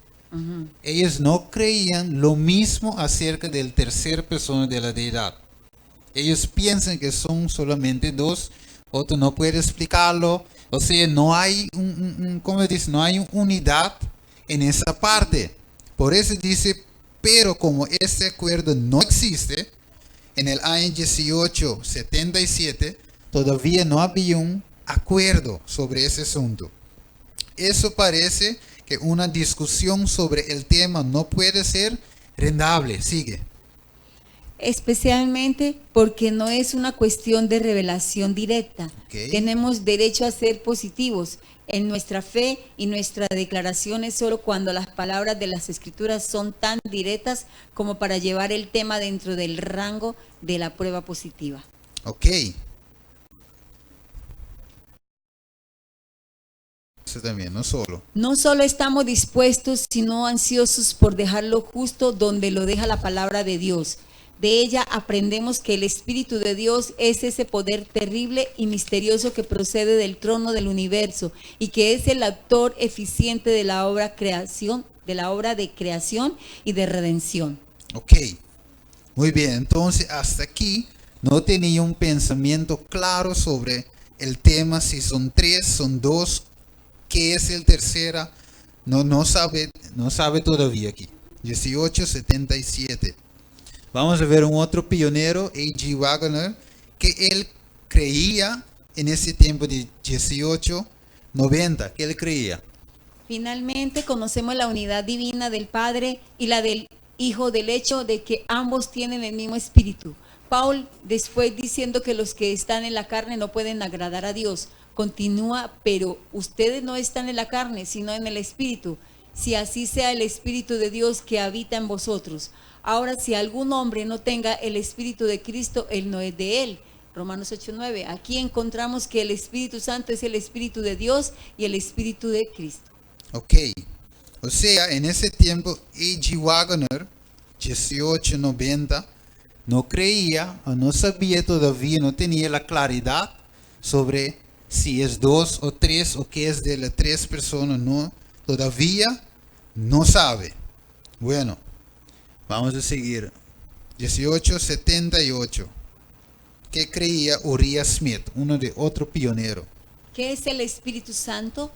Ellos no creían lo mismo acerca del tercer persona de la deidad. Ellos piensan que son solamente dos. Otro no puede explicarlo. O sea, no hay ¿cómo dice? No hay unidad en esa parte. Por eso dice, pero como este acuerdo no existe, en el año 1877 todavía no había un acuerdo sobre ese asunto. Eso parece que una discusión sobre el tema no puede ser rentable. Sigue. Especialmente porque no es una cuestión de revelación directa. Ok. Tenemos derecho a ser positivos en nuestra fe y nuestras declaraciones solo cuando las palabras de las Escrituras son tan directas como para llevar el tema dentro del rango de la prueba positiva. Ok. Eso también, no solo. No solo estamos dispuestos, sino ansiosos por dejarlo justo donde lo deja la palabra de Dios. De ella aprendemos que el Espíritu de Dios es ese poder terrible y misterioso que procede del trono del universo y que es el autor eficiente de la obra de creación y de redención. Ok. Muy bien. Entonces, hasta aquí no tenía un pensamiento claro sobre el tema, si son tres, son dos, qué es el tercera. No sabe todavía aquí. 1877. Vamos a ver un otro pionero, A.G. Wagner, que él creía en ese tiempo de 1890. ¿Qué él creía? Finalmente conocemos la unidad divina del Padre y la del Hijo, del hecho de que ambos tienen el mismo espíritu. Paul, después diciendo que los que están en la carne no pueden agradar a Dios, continúa, pero ustedes no están en la carne, sino en el espíritu, si así sea el espíritu de Dios que habita en vosotros. Ahora, si algún hombre no tenga el espíritu de Cristo, él no es de él. Romanos 8:9. Aquí encontramos que el Espíritu Santo es el espíritu de Dios y el espíritu de Cristo. Ok. O sea, en ese tiempo, A.G. Wagner, 1890, no creía o no sabía todavía, no tenía la claridad sobre si es dos o tres o qué es de las tres personas. No, todavía no sabe. Bueno, vamos a seguir. 1878. ¿Qué creía Uriah Smith, otro pionero? ¿Qué es el Espíritu Santo?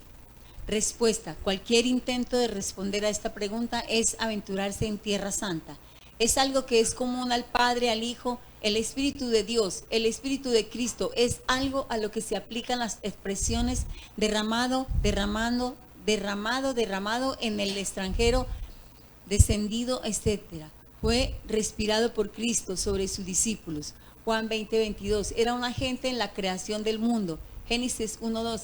Respuesta: cualquier intento de responder a esta pregunta es aventurarse en tierra santa. Es algo que es común al Padre, al Hijo, el Espíritu de Dios, el Espíritu de Cristo. Es algo a lo que se aplican las expresiones derramado en el extranjero, descendido, etcétera. fue respirado por Cristo sobre sus discípulos. Juan 20:22. Era un agente en la creación del mundo. Génesis 1:2.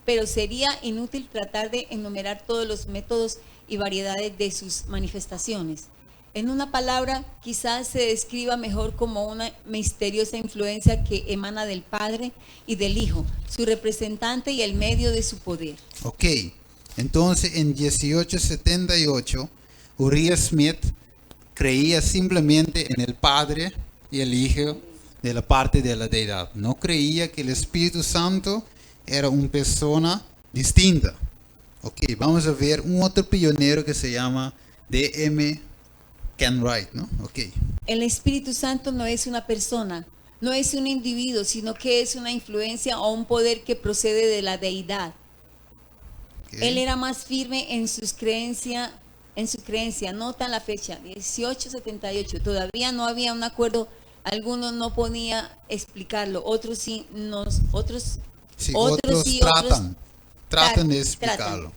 Pero sería inútil tratar de enumerar todos los métodos y variedades de sus manifestaciones. En una palabra, quizás se describa mejor como una misteriosa influencia que emana del Padre y del Hijo, su representante y el medio de su poder. Ok, entonces en 1878, Uriah Smith creía simplemente en el Padre y el Hijo de la parte de la deidad. No creía que el Espíritu Santo era una persona distinta. Ok, vamos a ver un otro pionero que se llama D.M. Kenwright, ¿no? Ok. El Espíritu Santo no es una persona, no es un individuo, sino que es una influencia o un poder que procede de la deidad. Okay. Él era más firme en su creencia, nota la fecha, 1878. Todavía no había un acuerdo, algunos no podían explicarlo, otros sí, otros tratan de explicarlo.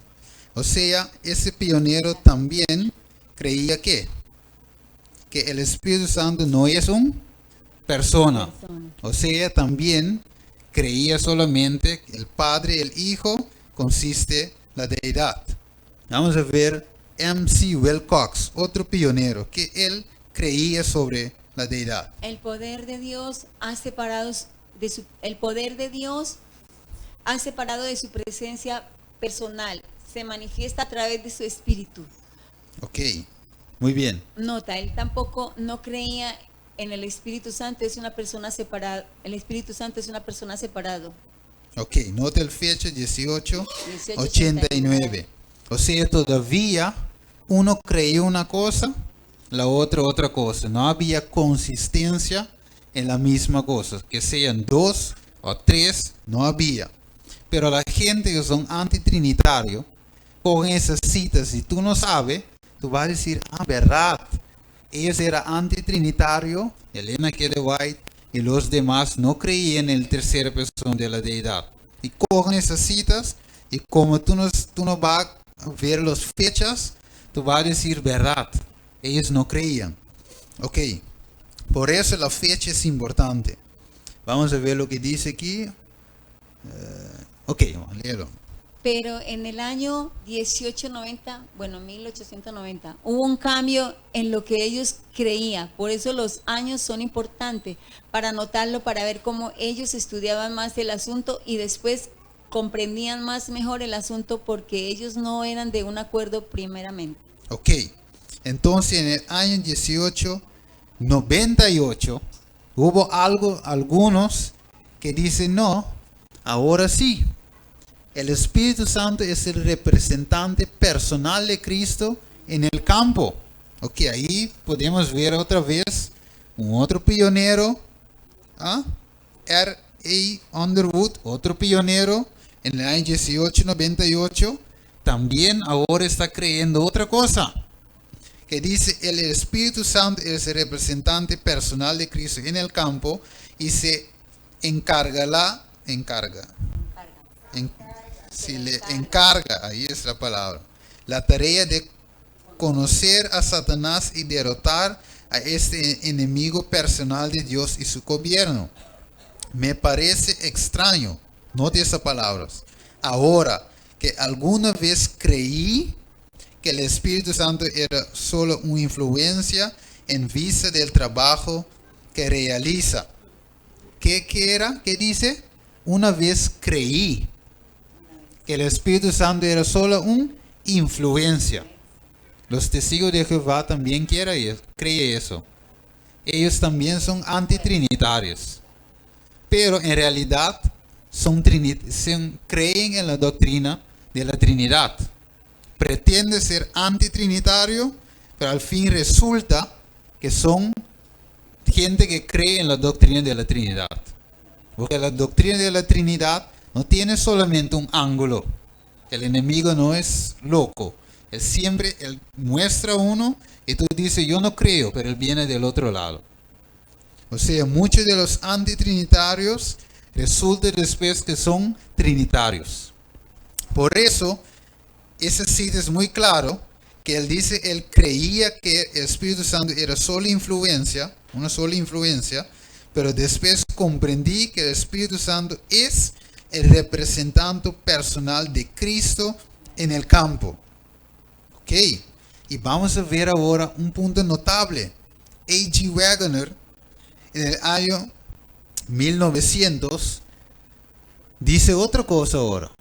O sea, ese pionero también creía que el Espíritu Santo no es una persona. O sea, también creía solamente que el Padre y el Hijo consiste la deidad. Vamos a ver M.C. Wilcox, otro pionero, que él creía sobre la deidad. El poder de Dios ha separado de su presencia personal. Se manifiesta a través de su espíritu. Ok, muy bien. Nota, él tampoco no creía en el Espíritu Santo, es una persona separada. El Espíritu Santo es una persona separado. Ok, nota el fecha 1889. O sea, todavía uno creía una cosa, la otra cosa. No había consistencia en la misma cosa. Que sean dos o tres, no había. Pero la gente que son antitrinitarios, con esas citas, si tú no sabes, tú vas a decir, verdad. Ellos eran antitrinitarios, Elena K. de White y los demás no creían en la tercera persona de la deidad. Y cogen esas citas y como tú no vas a ver las fechas, tú vas a decir verdad. Ellos no creían. Ok, por eso la fecha es importante. Vamos a ver lo que dice aquí. Ok, vamos a leerlo. Pero en el año 1890, hubo un cambio en lo que ellos creían. Por eso los años son importantes para notarlo, para ver cómo ellos estudiaban más el asunto y después comprendían más mejor el asunto porque ellos no eran de un acuerdo primeramente. Ok, entonces en el año 1898 hubo algunos que dicen no, ahora sí. El Espíritu Santo es el representante personal de Cristo en el campo. Ok, ahí podemos ver otra vez un otro pionero, R.A. Underwood, otro pionero en el año 1898, también ahora está creyendo otra cosa, que dice el Espíritu Santo es el representante personal de Cristo en el campo y se encarga, ahí es la palabra, la tarea de conocer a Satanás y derrotar a este enemigo personal de Dios y su gobierno. Me parece extraño, note esas palabras. Ahora que alguna vez creí que el Espíritu Santo era solo una influencia en vista del trabajo que realiza. ¿Qué era? ¿Qué dice? Una vez creí que el Espíritu Santo era solo una influencia. Los testigos de Jehová también creen eso. Ellos también son antitrinitarios. Pero en realidad creen en la doctrina de la Trinidad. Pretende ser antitrinitario, pero al fin resulta que son gente que cree en la doctrina de la Trinidad. Porque la doctrina de la Trinidad no tiene solamente un ángulo. El enemigo no es loco. Él muestra uno y tú dices, yo no creo, pero él viene del otro lado. O sea, muchos de los antitrinitarios resulta después que son trinitarios. Por eso, ese cita es muy claro que él dice, él creía que el Espíritu Santo era solo influencia, una sola influencia, pero después comprendí que el Espíritu Santo es el representante personal de Cristo en el campo. Ok, y vamos a ver ahora un punto notable. A.G. Waggoner, en el año 1900, dice otra cosa ahora.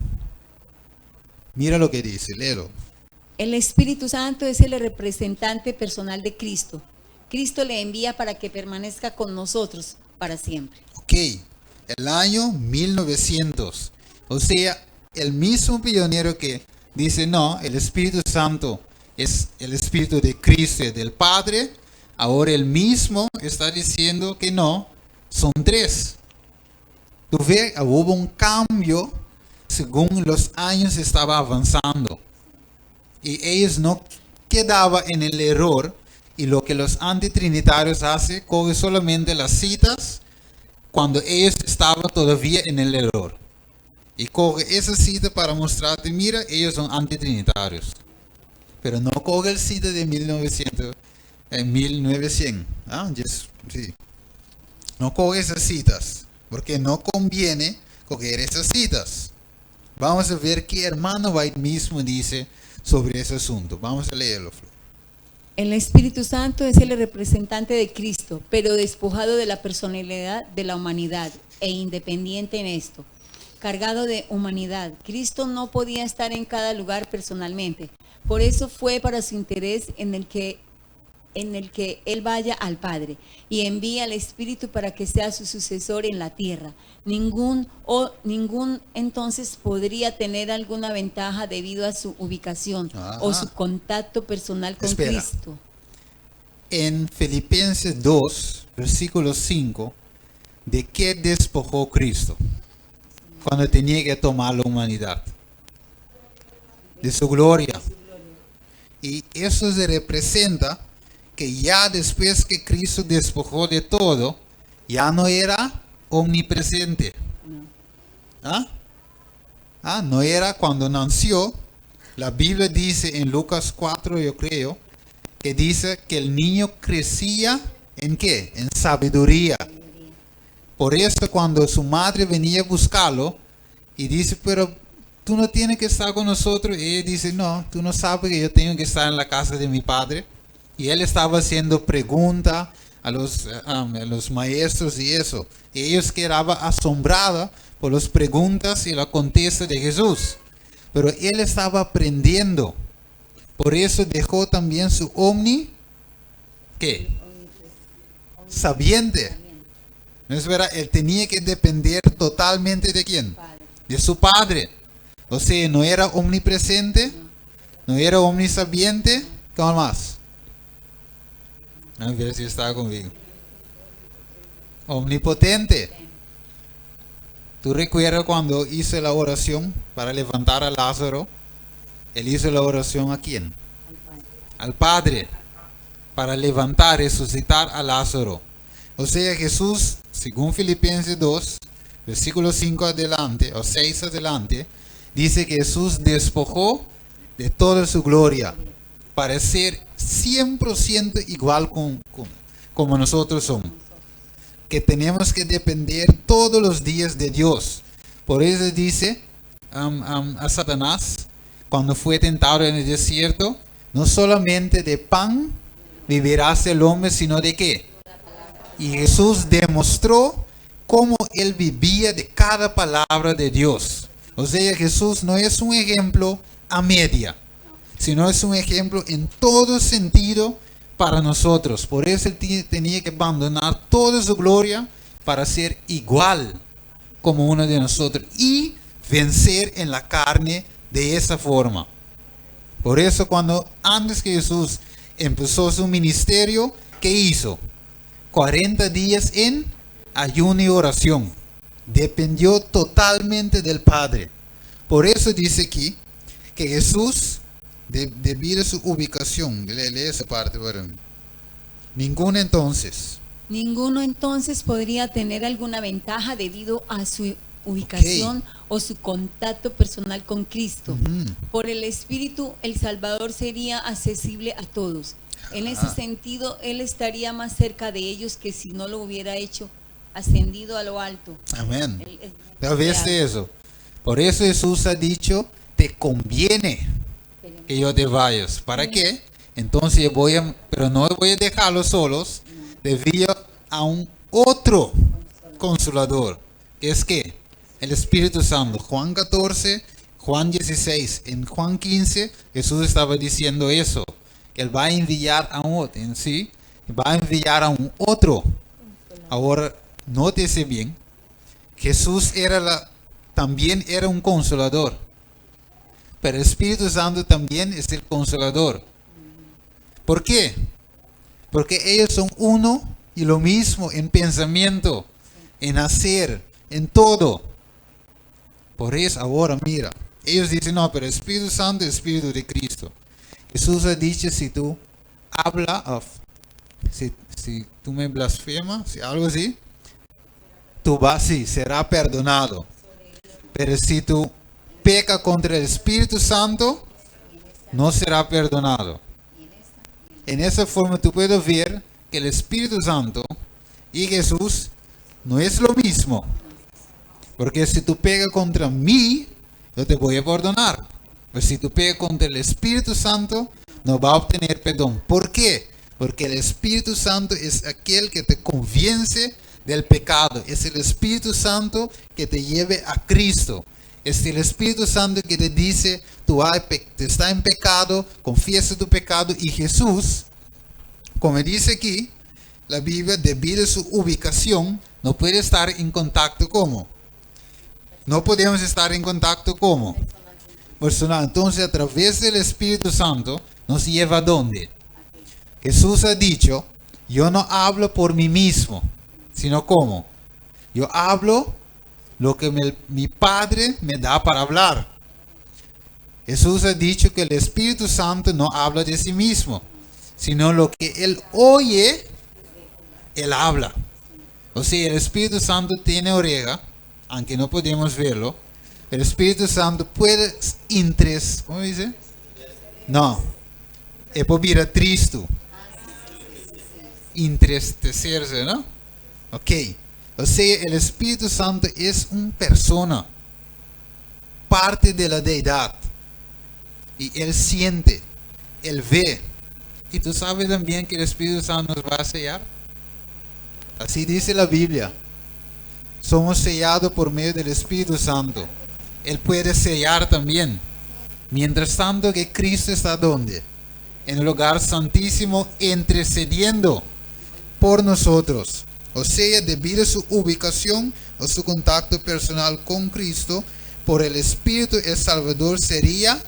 Mira lo que dice, léelo. El Espíritu Santo es el representante personal de Cristo. Cristo le envía para que permanezca con nosotros para siempre. Ok, el año 1900. O sea, el mismo pionero que dice, no, el Espíritu Santo es el Espíritu de Cristo y del Padre. Ahora él mismo está diciendo que no, son tres. Tú ves, hubo un cambio según los años estaba avanzando. Y ellos no quedaban en el error. Y lo que los antitrinitarios hacen, coge solamente las citas cuando ellos estaban todavía en el error. Y coge esa cita para mostrarte, mira, ellos son antitrinitarios. Pero no coge el cita de 1900. ¿Ah? Sí. No coge esas citas, porque no conviene coger esas citas. Vamos a ver qué hermano White mismo dice sobre ese asunto. Vamos a leerlo. El Espíritu Santo es el representante de Cristo, pero despojado de la personalidad de la humanidad e independiente en esto. Cargado de humanidad, Cristo no podía estar en cada lugar personalmente. Por eso fue para su interés en el que Él vaya al Padre y envía al Espíritu para que sea su sucesor en la tierra. Ningún entonces podría tener alguna ventaja debido a su ubicación o su contacto personal con Cristo. En Filipenses 2, versículo 5, ¿de qué despojó Cristo cuando tenía que tomar la humanidad? De su gloria. Y eso se representa que ya después que Cristo despojó de todo, ya no era omnipresente. No era cuando nació. La Biblia dice en Lucas 4, yo creo, que dice que el niño crecía ¿en qué? En sabiduría. Por eso cuando su madre venía a buscarlo y dice, pero tú no tienes que estar con nosotros, y ella dice, no, tú no sabes que yo tengo que estar en la casa de mi padre. Y él estaba haciendo preguntas a los maestros y eso. Y ellos quedaban asombrados por las preguntas y la contesta de Jesús. Pero él estaba aprendiendo. Por eso dejó también su ¿qué? Sabiente. ¿No es verdad? Él tenía que depender totalmente ¿de quién? De su padre. O sea, no era omnipresente, no era omnisabiente. ¿Cómo más? A ver si está conmigo. Omnipotente. ¿Tú recuerdas cuando hice la oración para levantar a Lázaro? Él hizo la oración ¿a quién? Al Padre. Para levantar, resucitar a Lázaro. O sea, Jesús, según Filipenses 2, versículo 5 adelante, o 6 adelante, dice que Jesús despojó de toda su gloria para ser 100% igual como nosotros somos. Que tenemos que depender todos los días de Dios. Por eso dice a Satanás, cuando fue tentado en el desierto, no solamente de pan vivirá el hombre, sino de qué. Y Jesús demostró cómo él vivía de cada palabra de Dios. O sea, Jesús no es un ejemplo a media, sino es un ejemplo en todo sentido para nosotros. Por eso él tenía que abandonar toda su gloria para ser igual como uno de nosotros y vencer en la carne de esa forma. Por eso antes que Jesús empezó su ministerio, ¿qué hizo? 40 días en ayuno y oración. Dependió totalmente del Padre. Por eso dice aquí que Jesús, debido a su ubicación, lee esa parte para mí. Ninguno entonces podría tener alguna ventaja debido a su ubicación o su contacto personal con Cristo. Ujú. Por el Espíritu, el Salvador sería accesible a todos. En ese Ah. sentido, Él estaría más cerca de ellos que si no lo hubiera hecho ascendido a lo alto. Amén. Él es ¿Ya viste real. eso? Por eso Jesús ha dicho, te conviene que yo te vayas. ¿Para qué? Entonces yo voy a, pero no voy a dejarlos solos, debido a un otro consolador, que es que el Espíritu Santo. Juan 14, Juan 16, en Juan 15 Jesús estaba diciendo eso, que Él va a enviar a un otro, en sí, va a enviar a un otro. Ahora, nótese bien, Jesús también era un consolador, pero el Espíritu Santo también es el consolador. ¿Por qué? Porque ellos son uno y lo mismo en pensamiento, en hacer, en todo. Por eso ahora mira, ellos dicen, no, pero el Espíritu Santo es el Espíritu de Cristo. Jesús ha dicho, si tú hablas, si tú me blasfemas, si algo así, sí, será perdonado. Pero si tú pecas contra el Espíritu Santo, no será perdonado. En esa forma tú puedes ver que el Espíritu Santo y Jesús no es lo mismo. Porque si tú pegas contra mí, yo te voy a perdonar. Pero si tú pegas contra el Espíritu Santo, no va a obtener perdón. ¿Por qué? Porque el Espíritu Santo es aquel que te convence del pecado. Es el Espíritu Santo que te lleve a Cristo. Es el Espíritu Santo que te dice, te está en pecado, confiesa tu pecado. Y Jesús, como dice aquí, la Biblia, debido a su ubicación, no puede estar en contacto como. No podemos estar en contacto como personal. Entonces, a través del Espíritu Santo, nos lleva a dónde. Jesús ha dicho, yo no hablo por mí mismo, sino como. Yo hablo lo que mi Padre me da para hablar. Jesús ha dicho que el Espíritu Santo no habla de sí mismo, sino lo que Él oye, Él habla. O sea, el Espíritu Santo tiene oreja, aunque no podemos verlo. El Espíritu Santo puede ¿cómo dice? No, es por triste, entristecerse, ¿no? Ok, o sea, el Espíritu Santo es una persona, parte de la deidad, y Él siente, Él ve. Y tú sabes también que el Espíritu Santo nos va a sellar. Así dice la Biblia. Somos sellados por medio del Espíritu Santo. Él puede sellar también. Mientras tanto que Cristo está ¿dónde? En el lugar santísimo, intercediendo por nosotros. O sea, debido a su ubicación o su contacto personal con Cristo, por el Espíritu el Salvador sería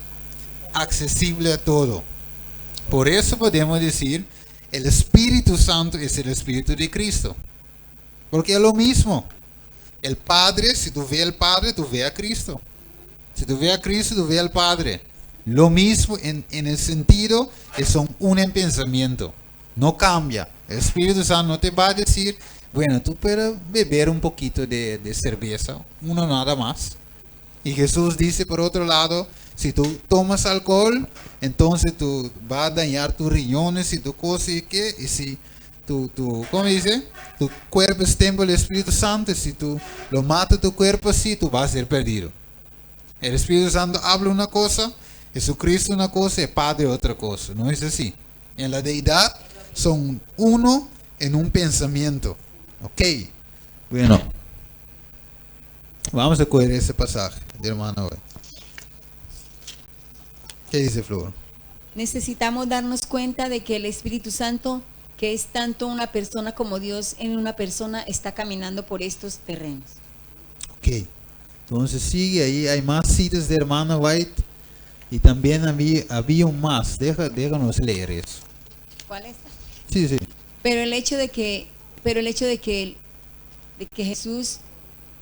accesible a todo. Por eso podemos decir, el Espíritu Santo es el Espíritu de Cristo. Porque es lo mismo. El Padre, si tú ves al Padre, tú ves a Cristo. Si tú ves a Cristo, tú ves al Padre. Lo mismo en el sentido que son uno en pensamiento. No cambia. El Espíritu Santo no te va a decir, bueno, tú puedes beber un poquito de cerveza, uno nada más. Y Jesús dice por otro lado, si tú tomas alcohol, entonces tú vas a dañar tus riñones y tu cosa y qué. Y si ¿cómo dice? Tu cuerpo es templo del Espíritu Santo. Si tú lo matas tu cuerpo así, tú vas a ser perdido. El Espíritu Santo habla una cosa, Jesucristo una cosa y el Padre otra cosa. No es así. En la deidad son uno en un pensamiento. Ok. Bueno. Vamos a coger ese pasaje de hermano. ¿Qué dice Flor? Necesitamos darnos cuenta de que el Espíritu Santo, que es tanto una persona como Dios en una persona, está caminando por estos terrenos. Ok. Entonces sigue ahí. Hay más citas de hermano White. Y también había un más. Déjanos leer eso. ¿Cuál es? Sí, sí. Pero el hecho de que Jesús,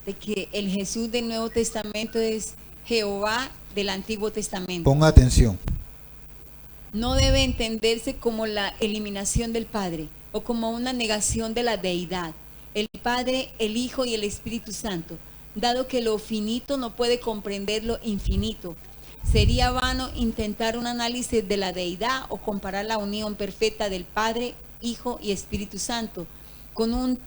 de que el Jesús del Nuevo Testamento es Jehová del Antiguo Testamento, Ponga atención. no debe entenderse como la eliminación del Padre o como una negación de la deidad. El Padre, el Hijo y el Espíritu Santo dado que lo finito no puede comprender lo infinito. Sería vano intentar un análisis de la deidad o comparar la unión perfecta del Padre, Hijo y Espíritu Santo con un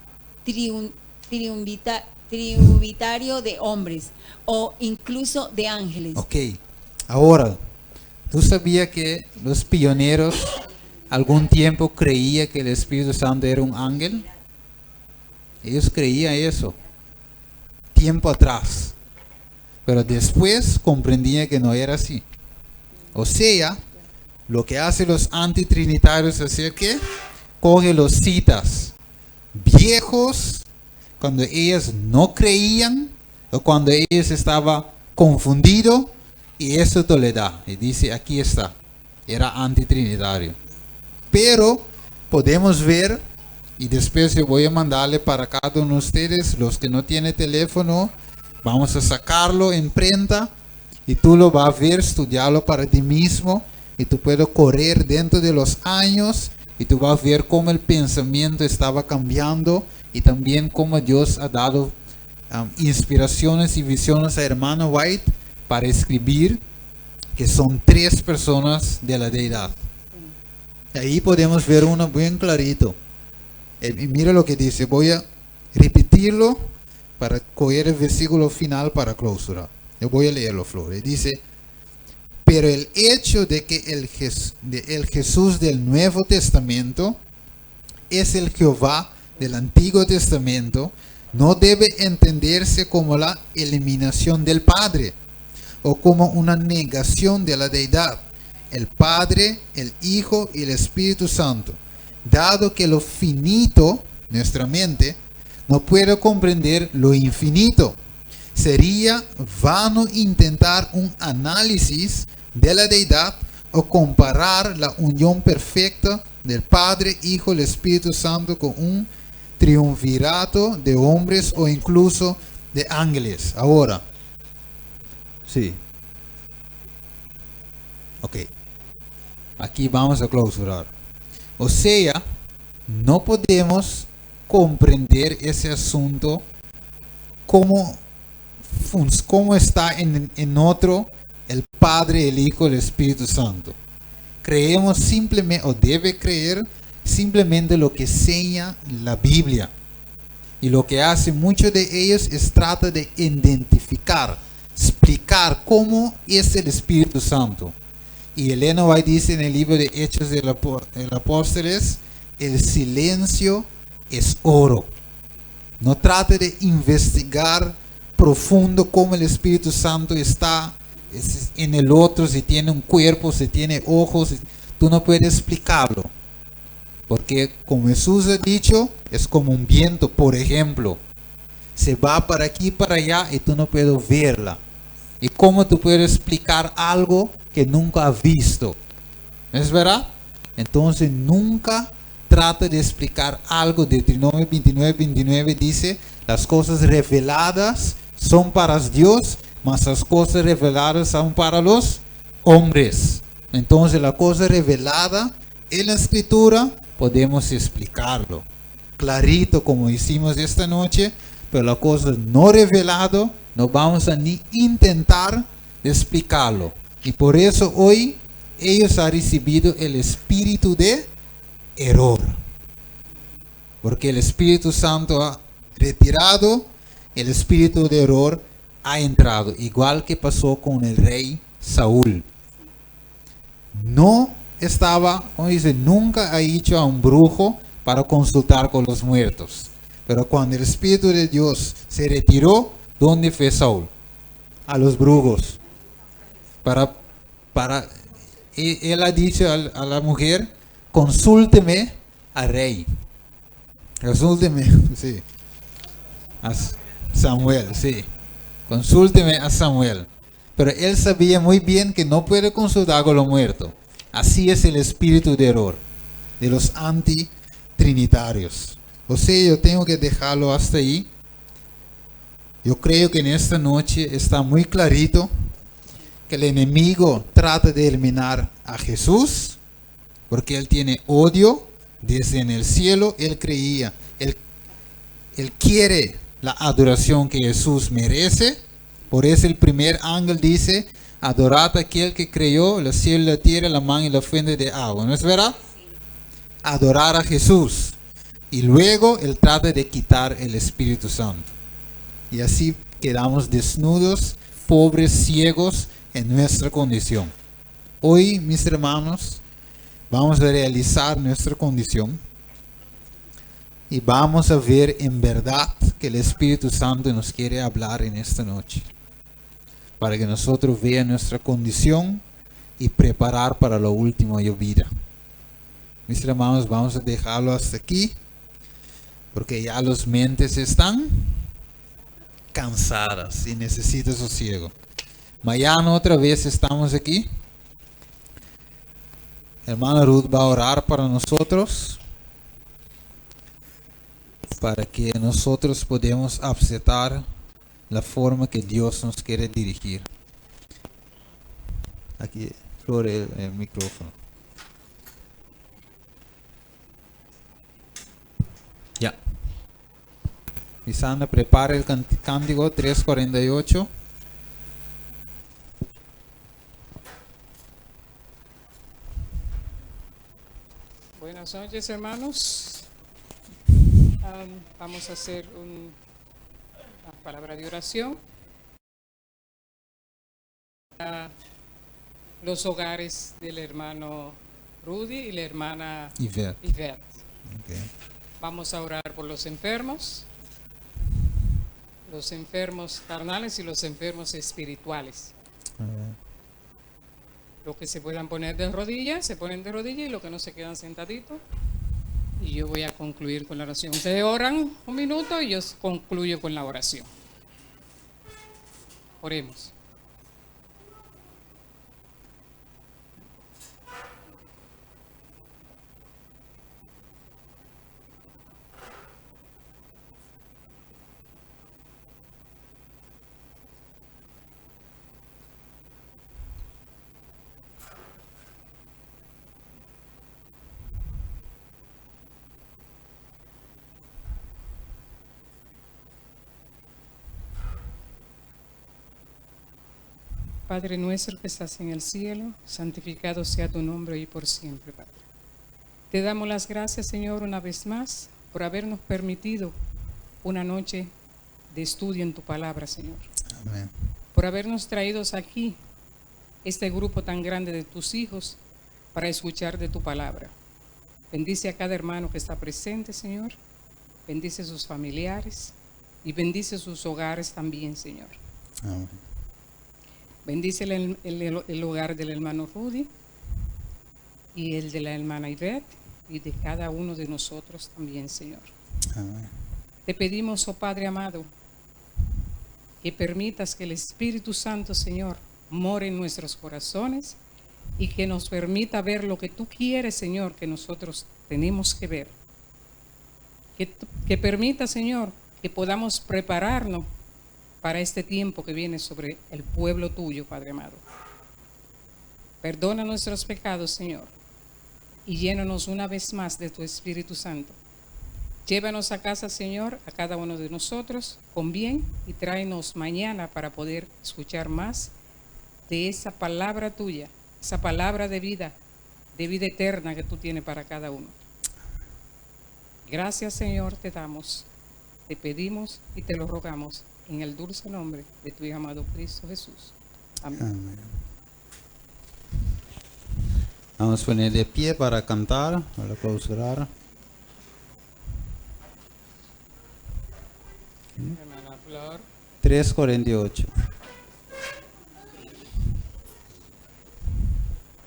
triunvitario de hombres o incluso de ángeles. Ok, ahora, ¿tú sabías que los pioneros algún tiempo creían que el Espíritu Santo era un ángel? Ellos creían eso, tiempo atrás. Pero después comprendían que no era así. O sea, lo que hacen los antitrinitarios es que coge los citas viejos cuando ellos no creían o cuando ellos estaban confundidos y eso te le da. Y dice, aquí está, era antitrinitario. Pero podemos ver, y después yo voy a mandarle para cada uno de ustedes, los que no tienen teléfono, vamos a sacarlo en prenda y tú lo vas a ver, estudiarlo para ti mismo y tú puedes correr dentro de los años y tú vas a ver cómo el pensamiento estaba cambiando y también cómo Dios ha dado inspiraciones y visiones a hermano White para escribir que son 3 personas de la deidad. Ahí podemos ver uno bien clarito. Y mira lo que dice, voy a repetirlo para coger el versículo final para clausurar. Yo voy a leerlo, Flor. Dice, pero el hecho de que el Jesús del Nuevo Testamento es el Jehová del Antiguo Testamento no debe entenderse como la eliminación del Padre o como una negación de la deidad, el Padre, el Hijo y el Espíritu Santo, dado que lo finito, nuestra mente, no puede comprender lo infinito. Sería vano intentar un análisis de la deidad o comparar la unión perfecta del Padre, Hijo y el Espíritu Santo con un triunvirato de hombres o incluso de ángeles. Ahora, sí. Ok. Aquí vamos a clausurar. O sea, no podemos comprender ese asunto como está en otro el Padre, el Hijo y el Espíritu Santo. Creemos simplemente, o debe creer simplemente lo que enseña la Biblia. Y lo que hace muchos de ellos es tratar de identificar, explicar cómo es el Espíritu Santo. Y Elena White dice en el libro de Hechos de los Apóstoles, el silencio es oro. No trate de investigar profundo cómo el Espíritu Santo está en el otro, si tiene un cuerpo, si tiene ojos. Tú no puedes explicarlo. Porque como Jesús ha dicho, es como un viento, por ejemplo. Se va para aquí y para allá y tú no puedes verla. ¿Y cómo tú puedes explicar algo que nunca has visto? ¿Es verdad? Entonces nunca trata de explicar algo. Deuteronomio 29 dice, las cosas reveladas son para Dios, mas las cosas reveladas son para los hombres. Entonces la cosa revelada en la escritura podemos explicarlo clarito como hicimos esta noche, pero la cosa no revelado no vamos a ni intentar explicarlo. Y por eso hoy ellos han recibido el espíritu de error, porque el Espíritu Santo ha retirado, el espíritu de error ha entrado, igual que pasó con el rey Saúl. No estaba, como dice, nunca ha hecho a un brujo para consultar con los muertos. Pero cuando el Espíritu de Dios se retiró, ¿dónde fue Saúl? A los brujos. Él ha dicho a la mujer, consúlteme al rey. Consúlteme, sí. A Samuel, sí. Consúlteme a Samuel. Pero él sabía muy bien que no puede consultar con los muertos. Así es el espíritu de error de los antitrinitarios. O sea, yo tengo que dejarlo hasta ahí. Yo creo que en esta noche está muy clarito que el enemigo trata de eliminar a Jesús porque él tiene odio desde en el cielo. Él creía, él quiere la adoración que Jesús merece. Por eso el primer ángel dice, adorad a aquel que creó el cielo, la tierra, la mar y la fuente de agua. ¿No es verdad? Adorar a Jesús. Y luego Él trata de quitar el Espíritu Santo. Y así quedamos desnudos, pobres, ciegos en nuestra condición. Hoy, mis hermanos, vamos a realizar nuestra condición. Y vamos a ver en verdad que el Espíritu Santo nos quiere hablar en esta noche. Para que nosotros veamos nuestra condición y preparar para la última vida. Mis hermanos, vamos a dejarlo hasta aquí. Porque ya las mentes están cansadas y necesitan sosiego. Mañana otra vez estamos aquí. Hermana Ruth va a orar para nosotros. Para que nosotros podamos aceptar la forma que Dios nos quiere dirigir. Aquí, Flor, el micrófono. Ya. Y Sandra, prepara el cántico 348. Buenas noches, hermanos. Vamos a hacer una palabra de oración a los hogares del hermano Rudy y la hermana Yvette. Okay. Vamos a orar por los enfermos carnales y los enfermos espirituales. Los que se puedan poner de rodillas, se ponen de rodillas, y los que no se quedan sentaditos. Y yo voy a concluir con la oración. Ustedes oran un minuto y yo concluyo con la oración. Oremos. Padre nuestro que estás en el cielo, santificado sea tu nombre hoy y por siempre, Padre. Te damos las gracias, Señor, una vez más, por habernos permitido una noche de estudio en tu palabra, Señor. Amén. Por habernos traído aquí, este grupo tan grande de tus hijos, para escuchar de tu palabra. Bendice a cada hermano que está presente, Señor. Bendice a sus familiares y bendice sus hogares también, Señor. Amén. Bendice el hogar del hermano Rudy y el de la hermana Yvette y de cada uno de nosotros también, Señor. Amén. Te pedimos, oh Padre amado, que permitas que el Espíritu Santo, Señor, more en nuestros corazones y que nos permita ver lo que tú quieres, Señor, que nosotros tenemos que ver. Que permita, Señor, que podamos prepararnos para este tiempo que viene sobre el pueblo tuyo, Padre amado. Perdona nuestros pecados, Señor, y llénanos una vez más de tu Espíritu Santo. Llévanos a casa, Señor, a cada uno de nosotros con bien, y tráenos mañana para poder escuchar más de esa palabra tuya, esa palabra de vida eterna que tú tienes para cada uno. Gracias, Señor, te damos, te pedimos y te lo rogamos en el dulce nombre de tu Hijo amado Cristo Jesús. Amén. Amén. Vamos a poner de pie para cantar, para clausurar. Hermana Flor. 348.